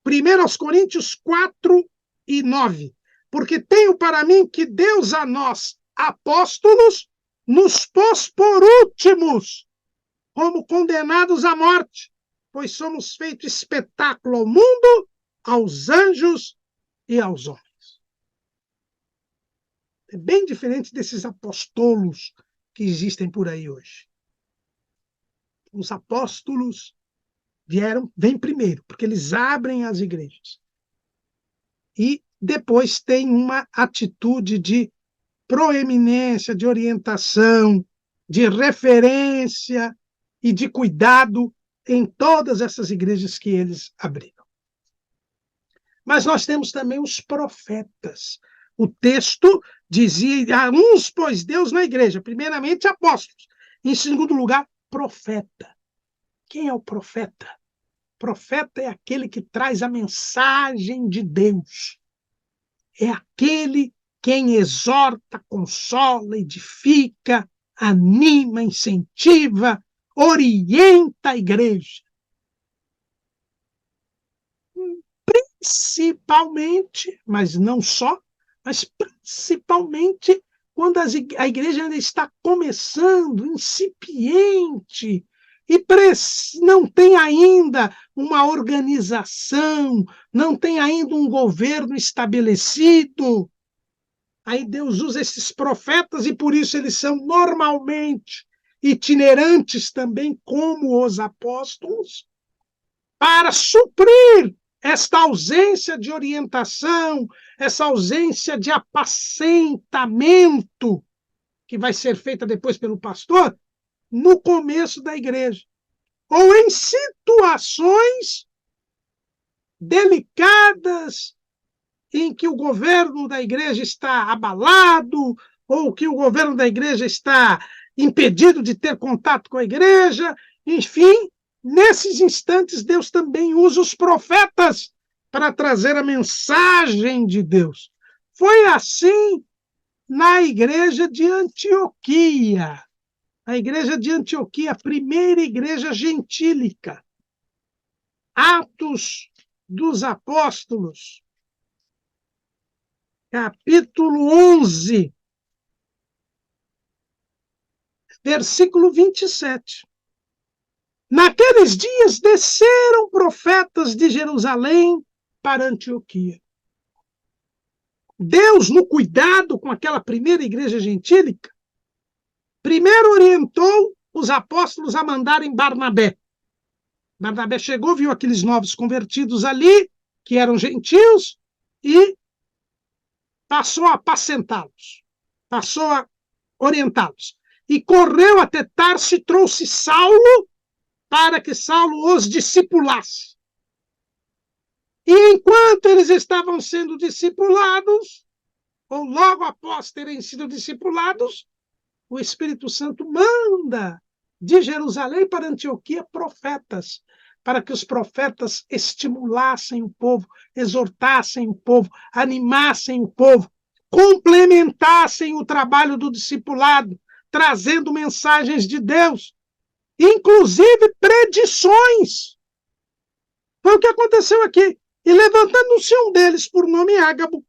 1 aos Coríntios 4 e 9, porque tenho para mim que Deus a nós, apóstolos, nos pôs por últimos, como condenados à morte, pois somos feito espetáculo ao mundo, aos anjos e aos homens. É bem diferente desses apostolos que existem por aí hoje. Os apóstolos vêm primeiro, porque eles abrem as igrejas. E depois tem uma atitude de proeminência, de orientação, de referência e de cuidado em todas essas igrejas que eles abriram. Mas nós temos também os profetas. O texto dizia: a uns pôs Deus na igreja, primeiramente apóstolos, em segundo lugar, profeta. Quem é o profeta? Profeta é aquele que traz a mensagem de Deus. É aquele quem exorta, consola, edifica, anima, incentiva, orienta a igreja. Principalmente, mas não só, mas principalmente quando a igreja ainda está começando, incipiente, e não tem ainda uma organização, não tem ainda um governo estabelecido. Aí Deus usa esses profetas e por isso eles são normalmente itinerantes também, como os apóstolos, para suprir esta ausência de orientação, essa ausência de apacentamento que vai ser feita depois pelo pastor no começo da igreja, ou em situações delicadas em que o governo da igreja está abalado, ou que o governo da igreja está impedido de ter contato com a igreja. Enfim, nesses instantes, Deus também usa os profetas para trazer a mensagem de Deus. Foi assim na igreja de Antioquia. A igreja de Antioquia, a primeira igreja gentílica. Atos dos Apóstolos, capítulo 11, versículo 27. Naqueles dias desceram profetas de Jerusalém para Antioquia. Deus, no cuidado com aquela primeira igreja gentílica, primeiro orientou os apóstolos a mandarem Barnabé. Barnabé chegou, viu aqueles novos convertidos ali, que eram gentios, e passou a apacentá-los, passou a orientá-los. E correu até Tarso e trouxe Saulo para que Saulo os discipulasse. E enquanto eles estavam sendo discipulados, ou logo após terem sido discipulados, o Espírito Santo manda de Jerusalém para Antioquia profetas, para que os profetas estimulassem o povo, exortassem o povo, animassem o povo, complementassem o trabalho do discipulado, trazendo mensagens de Deus, inclusive predições. Foi o que aconteceu aqui. E levantando-se um deles, por nome Ágabo,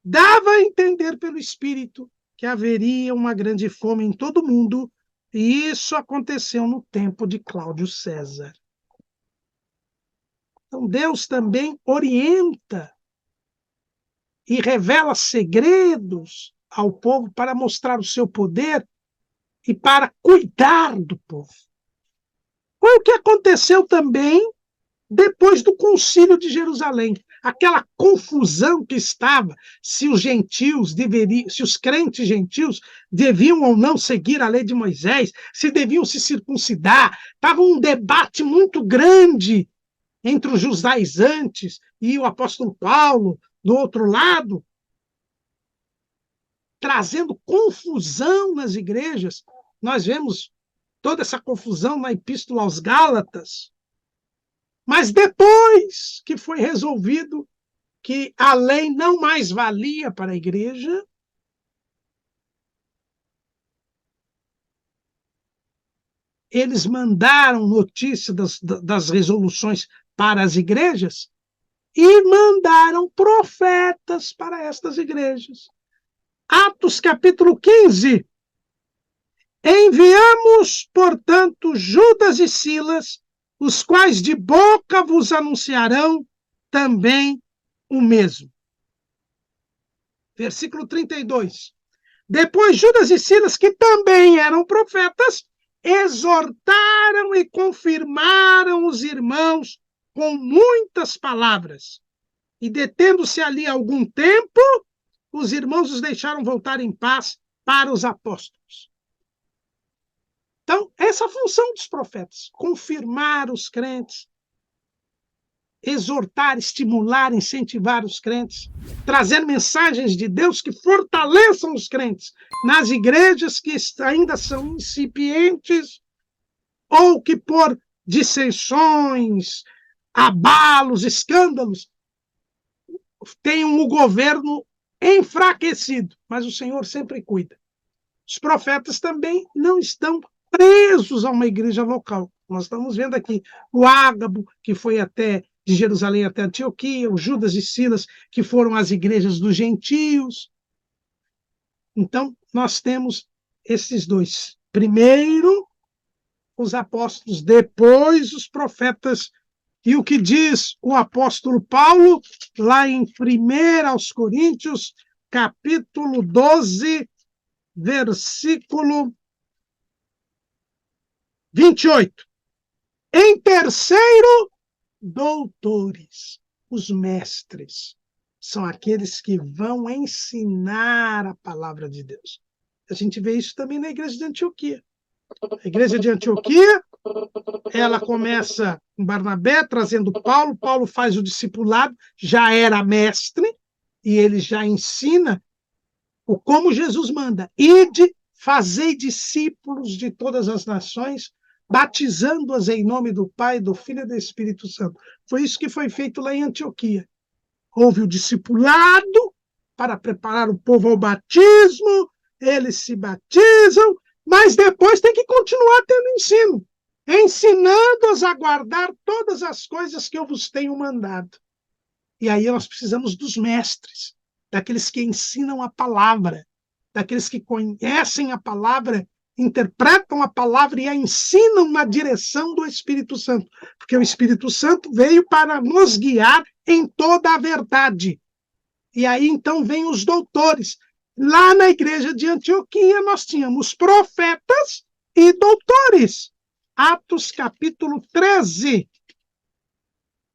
dava a entender pelo Espírito que haveria uma grande fome em todo o mundo, e isso aconteceu no tempo de Cláudio César. Então Deus também orienta e revela segredos ao povo para mostrar o seu poder e para cuidar do povo. Foi o que aconteceu também depois do Concílio de Jerusalém. Aquela confusão que estava, se os gentios deveriam, se os crentes gentios deviam ou não seguir a lei de Moisés, se deviam se circuncidar. Estava um debate muito grande entre os judaizantes e o apóstolo Paulo, do outro lado, trazendo confusão nas igrejas. Nós vemos toda essa confusão na Epístola aos Gálatas. Mas depois que foi resolvido que a lei não mais valia para a igreja, eles mandaram notícia das resoluções para as igrejas e mandaram profetas para estas igrejas. Atos capítulo 15. Enviamos, portanto, Judas e Silas, os quais de boca vos anunciarão também o mesmo. Versículo 32. Depois Judas e Silas, que também eram profetas, exortaram e confirmaram os irmãos com muitas palavras. E detendo-se ali algum tempo, os irmãos os deixaram voltar em paz para os apóstolos. Então, essa é a função dos profetas, confirmar os crentes, exortar, estimular, incentivar os crentes, trazer mensagens de Deus que fortaleçam os crentes nas igrejas que ainda são incipientes ou que por dissensões, abalos, escândalos, tenham o governo enfraquecido, mas o Senhor sempre cuida. Os profetas também não estão presos a uma igreja local. Nós estamos vendo aqui o Ágabo, que foi até de Jerusalém até Antioquia, o Judas e Silas, que foram às igrejas dos gentios. Então, nós temos esses dois. Primeiro, os apóstolos, depois os profetas. E o que diz o apóstolo Paulo, lá em 1 aos Coríntios, capítulo 12, versículo 28. Em terceiro, doutores, os mestres. São aqueles que vão ensinar a palavra de Deus. A gente vê isso também na igreja de Antioquia. A igreja de Antioquia, ela começa com Barnabé, trazendo Paulo. Paulo faz o discipulado, já era mestre, e ele já ensina o como Jesus manda. Ide, fazei discípulos de todas as nações, batizando-as em nome do Pai, do Filho e do Espírito Santo. Foi isso que foi feito lá em Antioquia. Houve o discipulado para preparar o povo ao batismo, eles se batizam, mas depois tem que continuar tendo ensino, ensinando-os a guardar todas as coisas que eu vos tenho mandado. E aí nós precisamos dos mestres, daqueles que ensinam a palavra, daqueles que conhecem a palavra, interpretam a palavra e a ensinam na direção do Espírito Santo, porque o Espírito Santo veio para nos guiar em toda a verdade. E aí então vêm os doutores. Lá na igreja de Antioquia nós tínhamos profetas e doutores. Atos capítulo 13,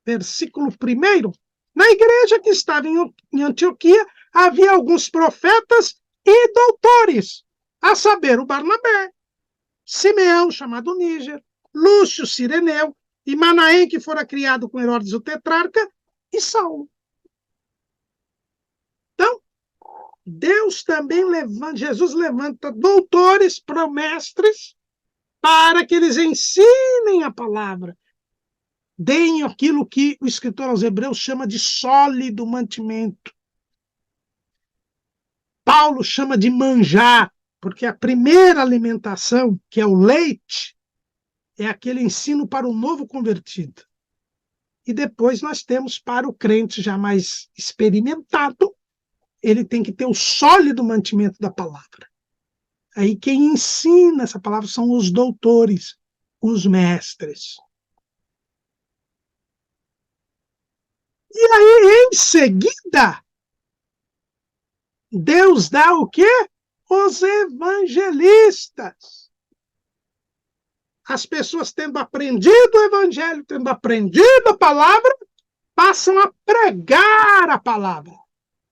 versículo 1. Na igreja que estava em Antioquia havia alguns profetas e doutores, a saber, o Barnabé, Simeão, chamado Níger, Lúcio, Cireneu, e Manaém, que fora criado com Herodes o tetrarca, e Saulo. Então, Deus também Jesus levanta doutores, promestres, para que eles ensinem a palavra, deem aquilo que o escritor aos Hebreus chama de sólido mantimento. Paulo chama de manjar, porque a primeira alimentação, que é o leite, é aquele ensino para o novo convertido. E depois nós temos para o crente já mais experimentado, ele tem que ter o sólido mantimento da palavra. Aí quem ensina essa palavra são os doutores, os mestres. E aí, em seguida, Deus dá o quê? Os evangelistas. As pessoas tendo aprendido o evangelho, tendo aprendido a palavra, passam a pregar a palavra,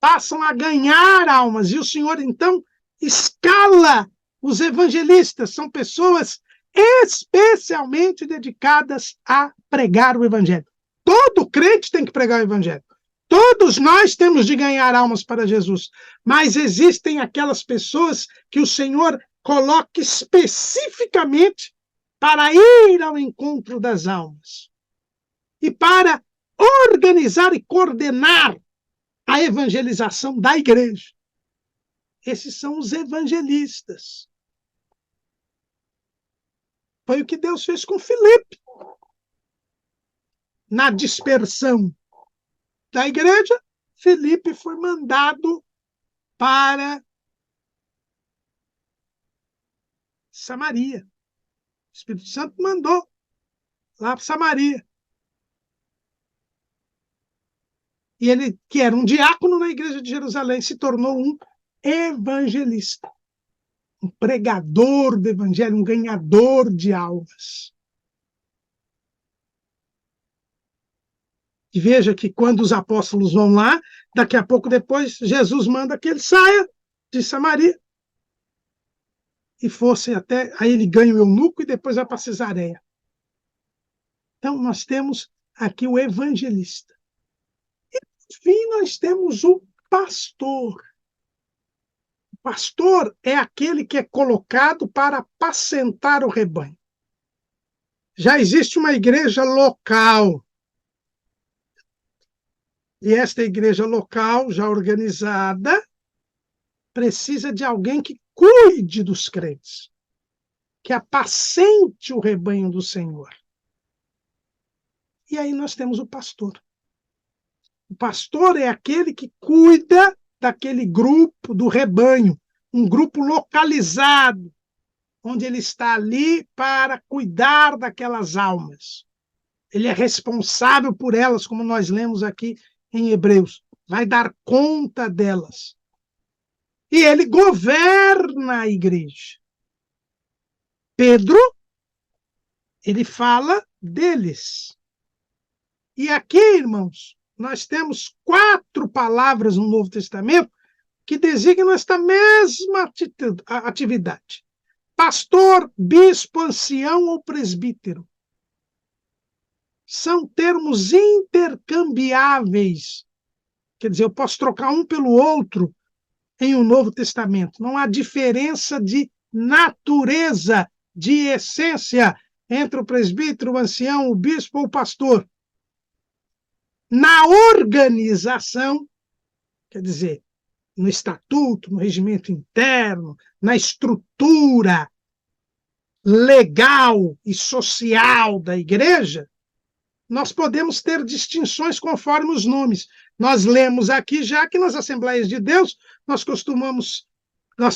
passam a ganhar almas. E o Senhor, então, escala os evangelistas. São pessoas especialmente dedicadas a pregar o evangelho. Todo crente tem que pregar o evangelho. Todos nós temos de ganhar almas para Jesus. Mas existem aquelas pessoas que o Senhor coloca especificamente para ir ao encontro das almas. E para organizar e coordenar a evangelização da igreja. Esses são os evangelistas. Foi o que Deus fez com Filipe. Na dispersão da igreja, Filipe foi mandado para Samaria. O Espírito Santo mandou lá para Samaria. E ele, que era um diácono na igreja de Jerusalém, se tornou um evangelista. Um pregador do evangelho, um ganhador de almas. E veja que quando os apóstolos vão lá, daqui a pouco depois, Jesus manda que ele saia de Samaria. e fosse até... Aí ele ganha o eunuco e depois vai para Cesareia. Então, nós temos aqui o evangelista. E, por fim, nós temos o pastor. O pastor é aquele que é colocado para apacentar o rebanho. Já existe uma igreja local. E esta igreja local, já organizada, precisa de alguém que cuide dos crentes, que apacente o rebanho do Senhor. E aí nós temos o pastor. O pastor é aquele que cuida daquele grupo, do rebanho, um grupo localizado, onde ele está ali para cuidar daquelas almas. Ele é responsável por elas, como nós lemos aqui em Hebreus. Vai dar conta delas. E ele governa a igreja. Pedro, ele fala deles. E aqui, irmãos, nós temos 4 palavras no Novo Testamento que designam esta mesma atividade. Pastor, bispo, ancião ou presbítero. São termos intercambiáveis. Quer dizer, eu posso trocar um pelo outro em um Novo Testamento. Não há diferença de natureza, de essência entre o presbítero, o ancião, o bispo ou o pastor. Na organização, quer dizer, no estatuto, no regimento interno, na estrutura legal e social da igreja, nós podemos ter distinções conforme os nomes. Nós lemos aqui já que nas Assembleias de Deus nós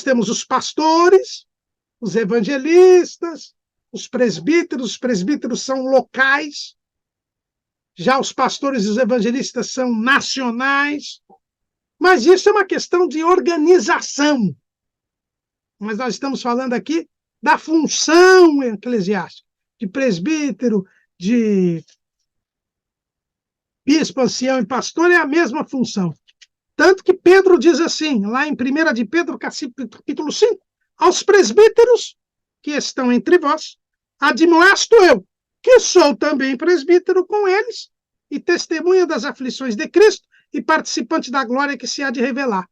temos os pastores, os evangelistas, os presbíteros são locais, já os pastores e os evangelistas são nacionais, mas isso é uma questão de organização. Mas nós estamos falando aqui da função eclesiástica, de presbítero, de bispo, ancião e pastor, é a mesma função. Tanto que Pedro diz assim, lá em 1 de Pedro, capítulo 5, aos presbíteros que estão entre vós, admoesto eu, que sou também presbítero com eles, e testemunha das aflições de Cristo, e participante da glória que se há de revelar.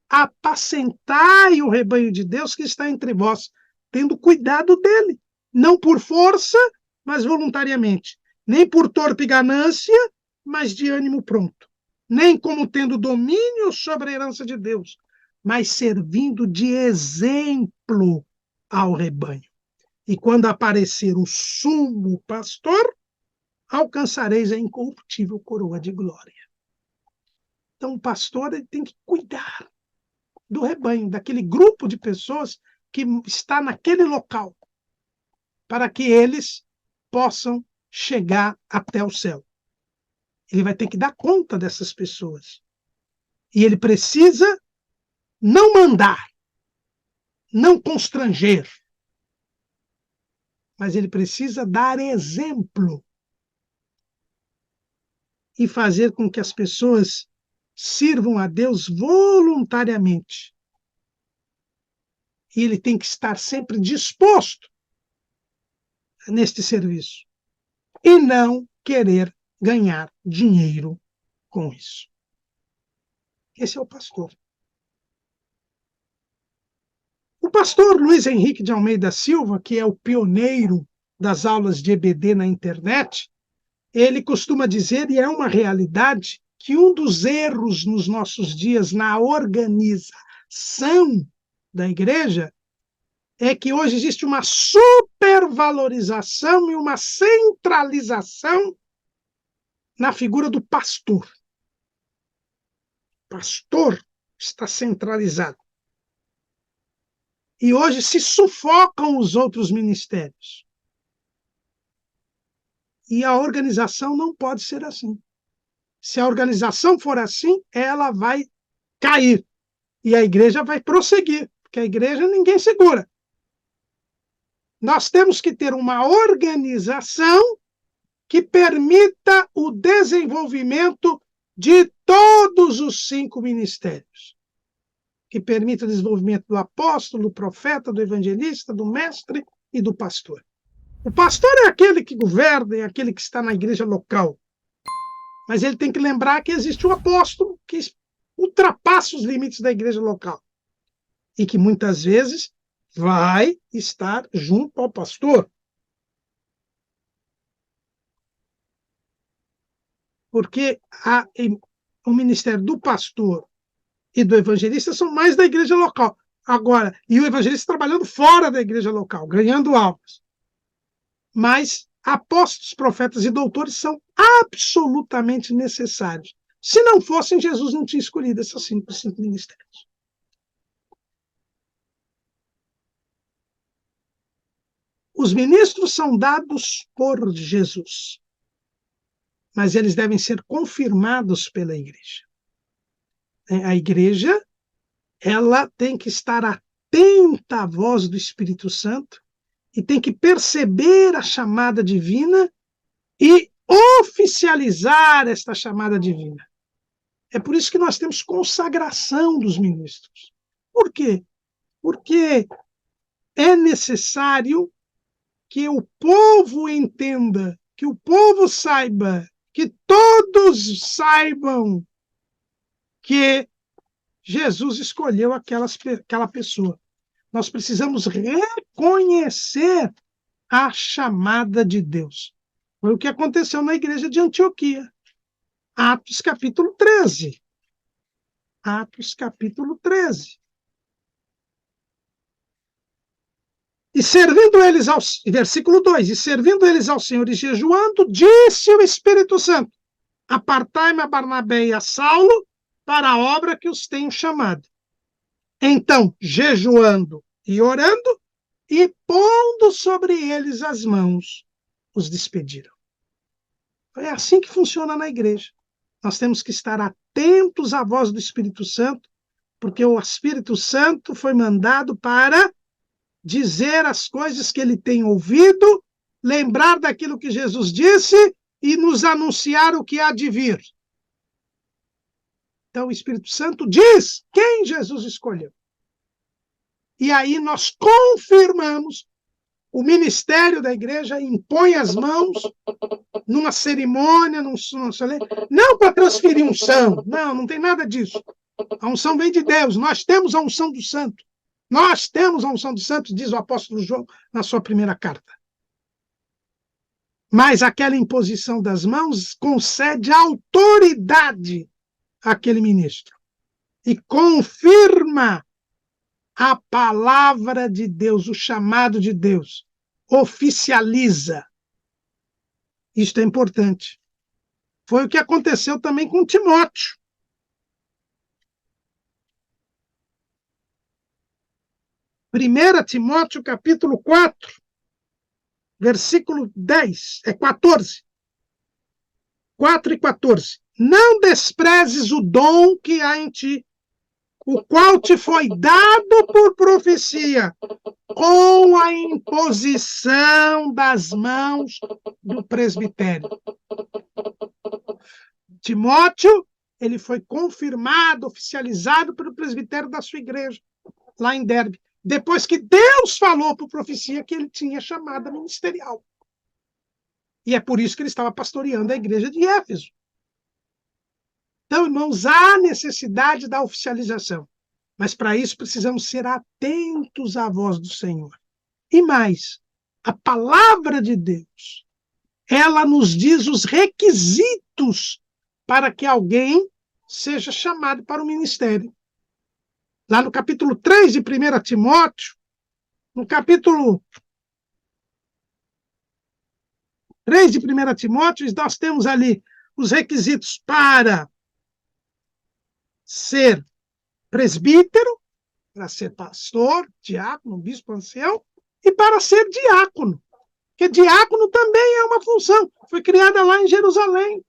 Apacentai o rebanho de Deus que está entre vós, tendo cuidado dele, não por força, mas voluntariamente, nem por torpe ganância, mas de ânimo pronto, nem como tendo domínio sobre a herança de Deus, mas servindo de exemplo ao rebanho. E quando aparecer o sumo pastor, alcançareis a incorruptível coroa de glória. Então, o pastor ele tem que cuidar do rebanho, daquele grupo de pessoas que está naquele local, para que eles possam chegar até o céu. Ele vai ter que dar conta dessas pessoas. E ele precisa não mandar, não constranger, mas ele precisa dar exemplo e fazer com que as pessoas sirvam a Deus voluntariamente. E ele tem que estar sempre disposto neste serviço e não querer ganhar dinheiro com isso. Esse é o pastor. O pastor Luiz Henrique de Almeida Silva, que é o pioneiro das aulas de EBD na internet, ele costuma dizer, e é uma realidade, que um dos erros nos nossos dias na organização da igreja é que hoje existe uma supervalorização e uma centralização na figura do pastor. O pastor está centralizado. E hoje se sufocam os outros ministérios. E a organização não pode ser assim. Se a organização for assim, ela vai cair. E a igreja vai prosseguir, porque a igreja ninguém segura. Nós temos que ter uma organização que permita o desenvolvimento de todos os 5 ministérios. que permite o desenvolvimento do apóstolo, do profeta, do evangelista, do mestre e do pastor. O pastor é aquele que governa, é aquele que está na igreja local. Mas ele tem que lembrar que existe um apóstolo que ultrapassa os limites da igreja local e que muitas vezes vai estar junto ao pastor. Porque o ministério do pastor e do evangelista são mais da igreja local. Agora, e o evangelista trabalhando fora da igreja local, ganhando almas. Mas apóstolos, profetas e doutores são absolutamente necessários. Se não fossem, Jesus não tinha escolhido esses cinco ministérios. Os ministros são dados por Jesus, mas eles devem ser confirmados pela igreja. A igreja, ela tem que estar atenta à voz do Espírito Santo e tem que perceber a chamada divina e oficializar esta chamada divina. É por isso que nós temos consagração dos ministros. Por quê? Porque é necessário que o povo entenda, que o povo saiba, que todos saibam que Jesus escolheu aquela pessoa. Nós precisamos reconhecer a chamada de Deus. Foi o que aconteceu na igreja de Antioquia. Atos capítulo 13. Atos capítulo 13. E servindo eles versículo 2, e servindo eles ao Senhor e jejuando, disse o Espírito Santo, apartai-me a Barnabé e a Saulo para a obra que os tenho chamado. Então, jejuando e orando, e pondo sobre eles as mãos, os despediram. É assim que funciona na igreja. Nós temos que estar atentos à voz do Espírito Santo, porque o Espírito Santo foi mandado para dizer as coisas que ele tem ouvido, lembrar daquilo que Jesus disse e nos anunciar o que há de vir. Então, o Espírito Santo diz quem Jesus escolheu. E aí nós confirmamos, o ministério da igreja impõe as mãos numa cerimônia, não para transferir unção, não tem nada disso. A unção vem de Deus, nós temos a unção do santo. Nós temos a unção dos santos, diz o apóstolo João na sua primeira carta. Mas aquela imposição das mãos concede autoridade àquele ministro e confirma a palavra de Deus, o chamado de Deus, oficializa. Isto é importante. Foi o que aconteceu também com Timóteo. 1 Timóteo, capítulo 4, versículo 14. 4 e 14. Não desprezes o dom que há em ti, o qual te foi dado por profecia, com a imposição das mãos do presbitério. Timóteo, ele foi confirmado, oficializado pelo presbitério da sua igreja, lá em Derbe, depois que Deus falou por profecia que ele tinha chamada ministerial. E é por isso que ele estava pastoreando a igreja de Éfeso. Então, irmãos, há necessidade da oficialização. Mas para isso precisamos ser atentos à voz do Senhor. E mais, a palavra de Deus, ela nos diz os requisitos para que alguém seja chamado para o ministério. Lá no capítulo 3 de 1 Timóteo, no capítulo 3 de 1 Timóteo, nós temos ali os requisitos para ser presbítero, para ser pastor, diácono, bispo, ancião, e para ser diácono. Porque diácono também é uma função. Foi criada lá em Jerusalém,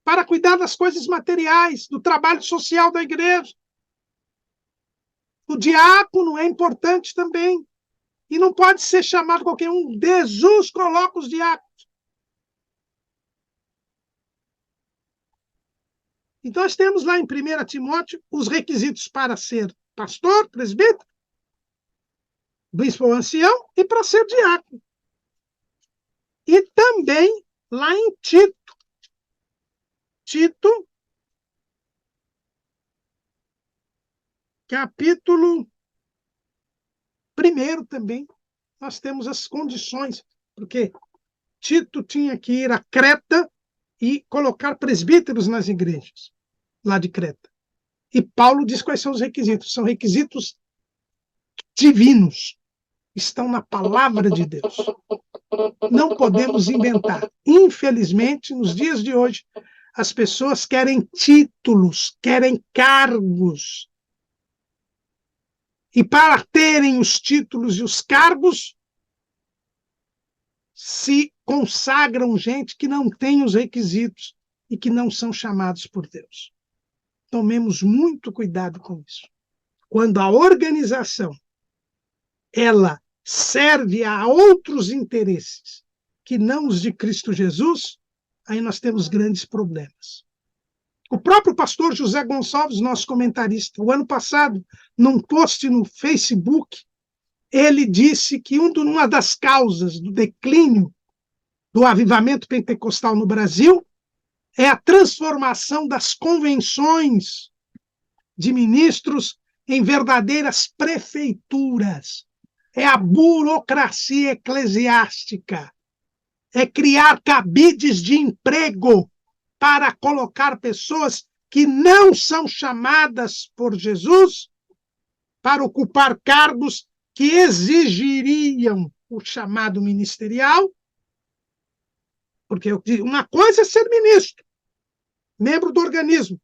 para cuidar das coisas materiais, do trabalho social da igreja. O diácono é importante também. E não pode ser chamado qualquer um. Jesus coloca os diáconos. Então, nós temos lá em 1 Timóteo os requisitos para ser pastor, presbítero, bispo ou ancião, e para ser diácono. E também lá em Tito, capítulo 1 também, nós temos as condições, porque Tito tinha que ir a Creta e colocar presbíteros nas igrejas lá de Creta. E Paulo diz quais são os requisitos. São requisitos divinos. Estão na palavra de Deus. Não podemos inventar. Infelizmente, nos dias de hoje, as pessoas querem títulos, querem cargos. E para terem os títulos e os cargos, se consagram gente que não tem os requisitos e que não são chamados por Deus. Tomemos muito cuidado com isso. Quando a organização ela serve a outros interesses que não os de Cristo Jesus, aí nós temos grandes problemas. O próprio pastor José Gonçalves, nosso comentarista, o ano passado, num post no Facebook, ele disse que uma das causas do declínio do avivamento pentecostal no Brasil é a transformação das convenções de ministros em verdadeiras prefeituras. É a burocracia eclesiástica. É criar cabides de emprego para colocar pessoas que não são chamadas por Jesus para ocupar cargos que exigiriam o chamado ministerial. Porque uma coisa é ser ministro, membro do organismo.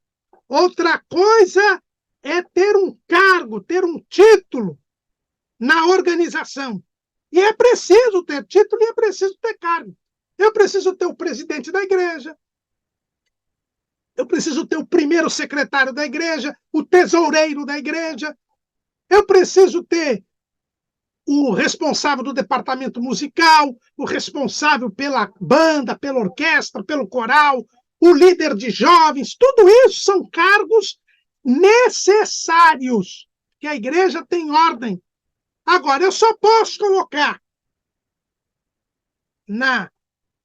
Outra coisa é ter um cargo, ter um título na organização. E é preciso ter título e é preciso ter cargo. Eu preciso ter o presidente da igreja, eu preciso ter o primeiro secretário da igreja, o tesoureiro da igreja, eu preciso ter o responsável do departamento musical, o responsável pela banda, pela orquestra, pelo coral, o líder de jovens, tudo isso são cargos necessários, que a igreja tem ordem. Agora, eu só posso colocar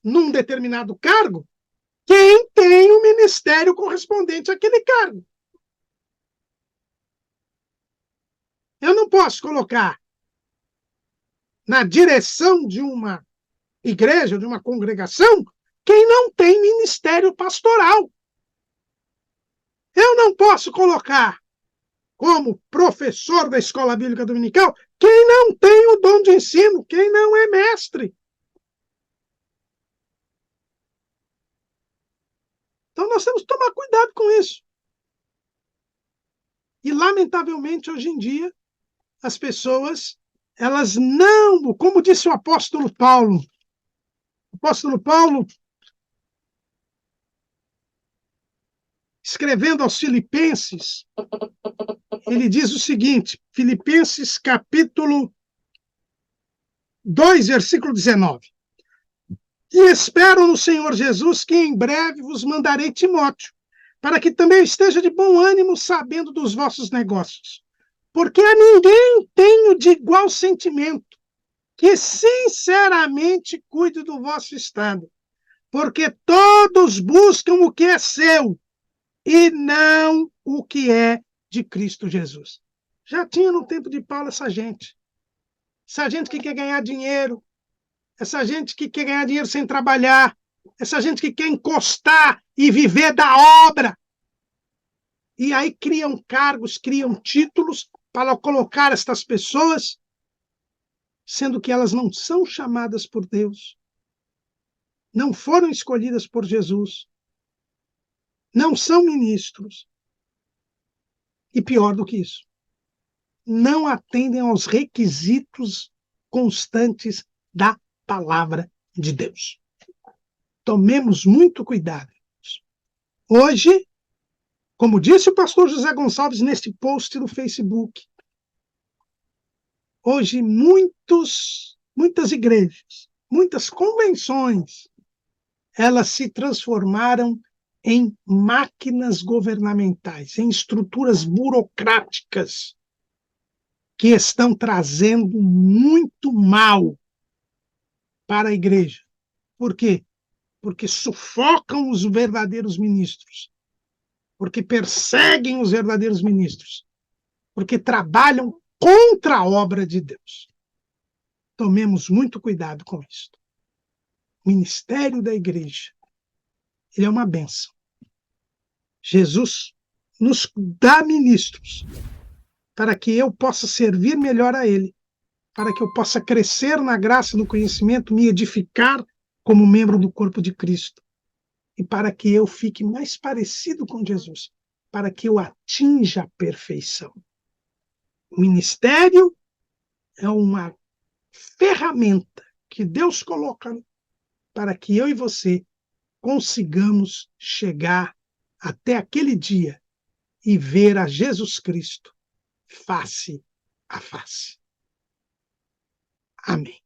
num determinado cargo quem tem o ministério correspondente àquele cargo. Eu não posso colocar na direção de uma igreja, de uma congregação, quem não tem ministério pastoral. Eu não posso colocar como professor da escola bíblica dominical quem não tem o dom de ensino, quem não é mestre. Então nós temos que tomar cuidado com isso. E, lamentavelmente, hoje em dia, as pessoas, elas não, como disse o apóstolo Paulo, escrevendo aos Filipenses, ele diz o seguinte, Filipenses capítulo 2, versículo 19. E espero no Senhor Jesus que em breve vos mandarei Timóteo, para que também esteja de bom ânimo sabendo dos vossos negócios. Porque a ninguém tenho de igual sentimento, que sinceramente cuide do vosso estado, porque todos buscam o que é seu, e não o que é de Cristo Jesus. Já tinha no tempo de Paulo essa gente que quer ganhar dinheiro, essa gente que quer ganhar dinheiro sem trabalhar, essa gente que quer encostar e viver da obra. E aí criam cargos, criam títulos para colocar estas pessoas, sendo que elas não são chamadas por Deus, não foram escolhidas por Jesus, não são ministros. E pior do que isso, não atendem aos requisitos constantes da palavra de Deus. Tomemos muito cuidado. Hoje, como disse o pastor José Gonçalves neste post no Facebook, hoje muitas igrejas, muitas convenções, elas se transformaram em máquinas governamentais, em estruturas burocráticas, que estão trazendo muito mal para a igreja. Por quê? Porque sufocam os verdadeiros ministros, porque perseguem os verdadeiros ministros, porque trabalham contra a obra de Deus. Tomemos muito cuidado com isso. O ministério da igreja, ele é uma bênção. Jesus nos dá ministros para que eu possa servir melhor a Ele, para que eu possa crescer na graça e no conhecimento, me edificar como membro do corpo de Cristo, e para que eu fique mais parecido com Jesus, para que eu atinja a perfeição. O ministério é uma ferramenta que Deus coloca para que eu e você consigamos chegar até aquele dia e ver a Jesus Cristo face a face. Amém.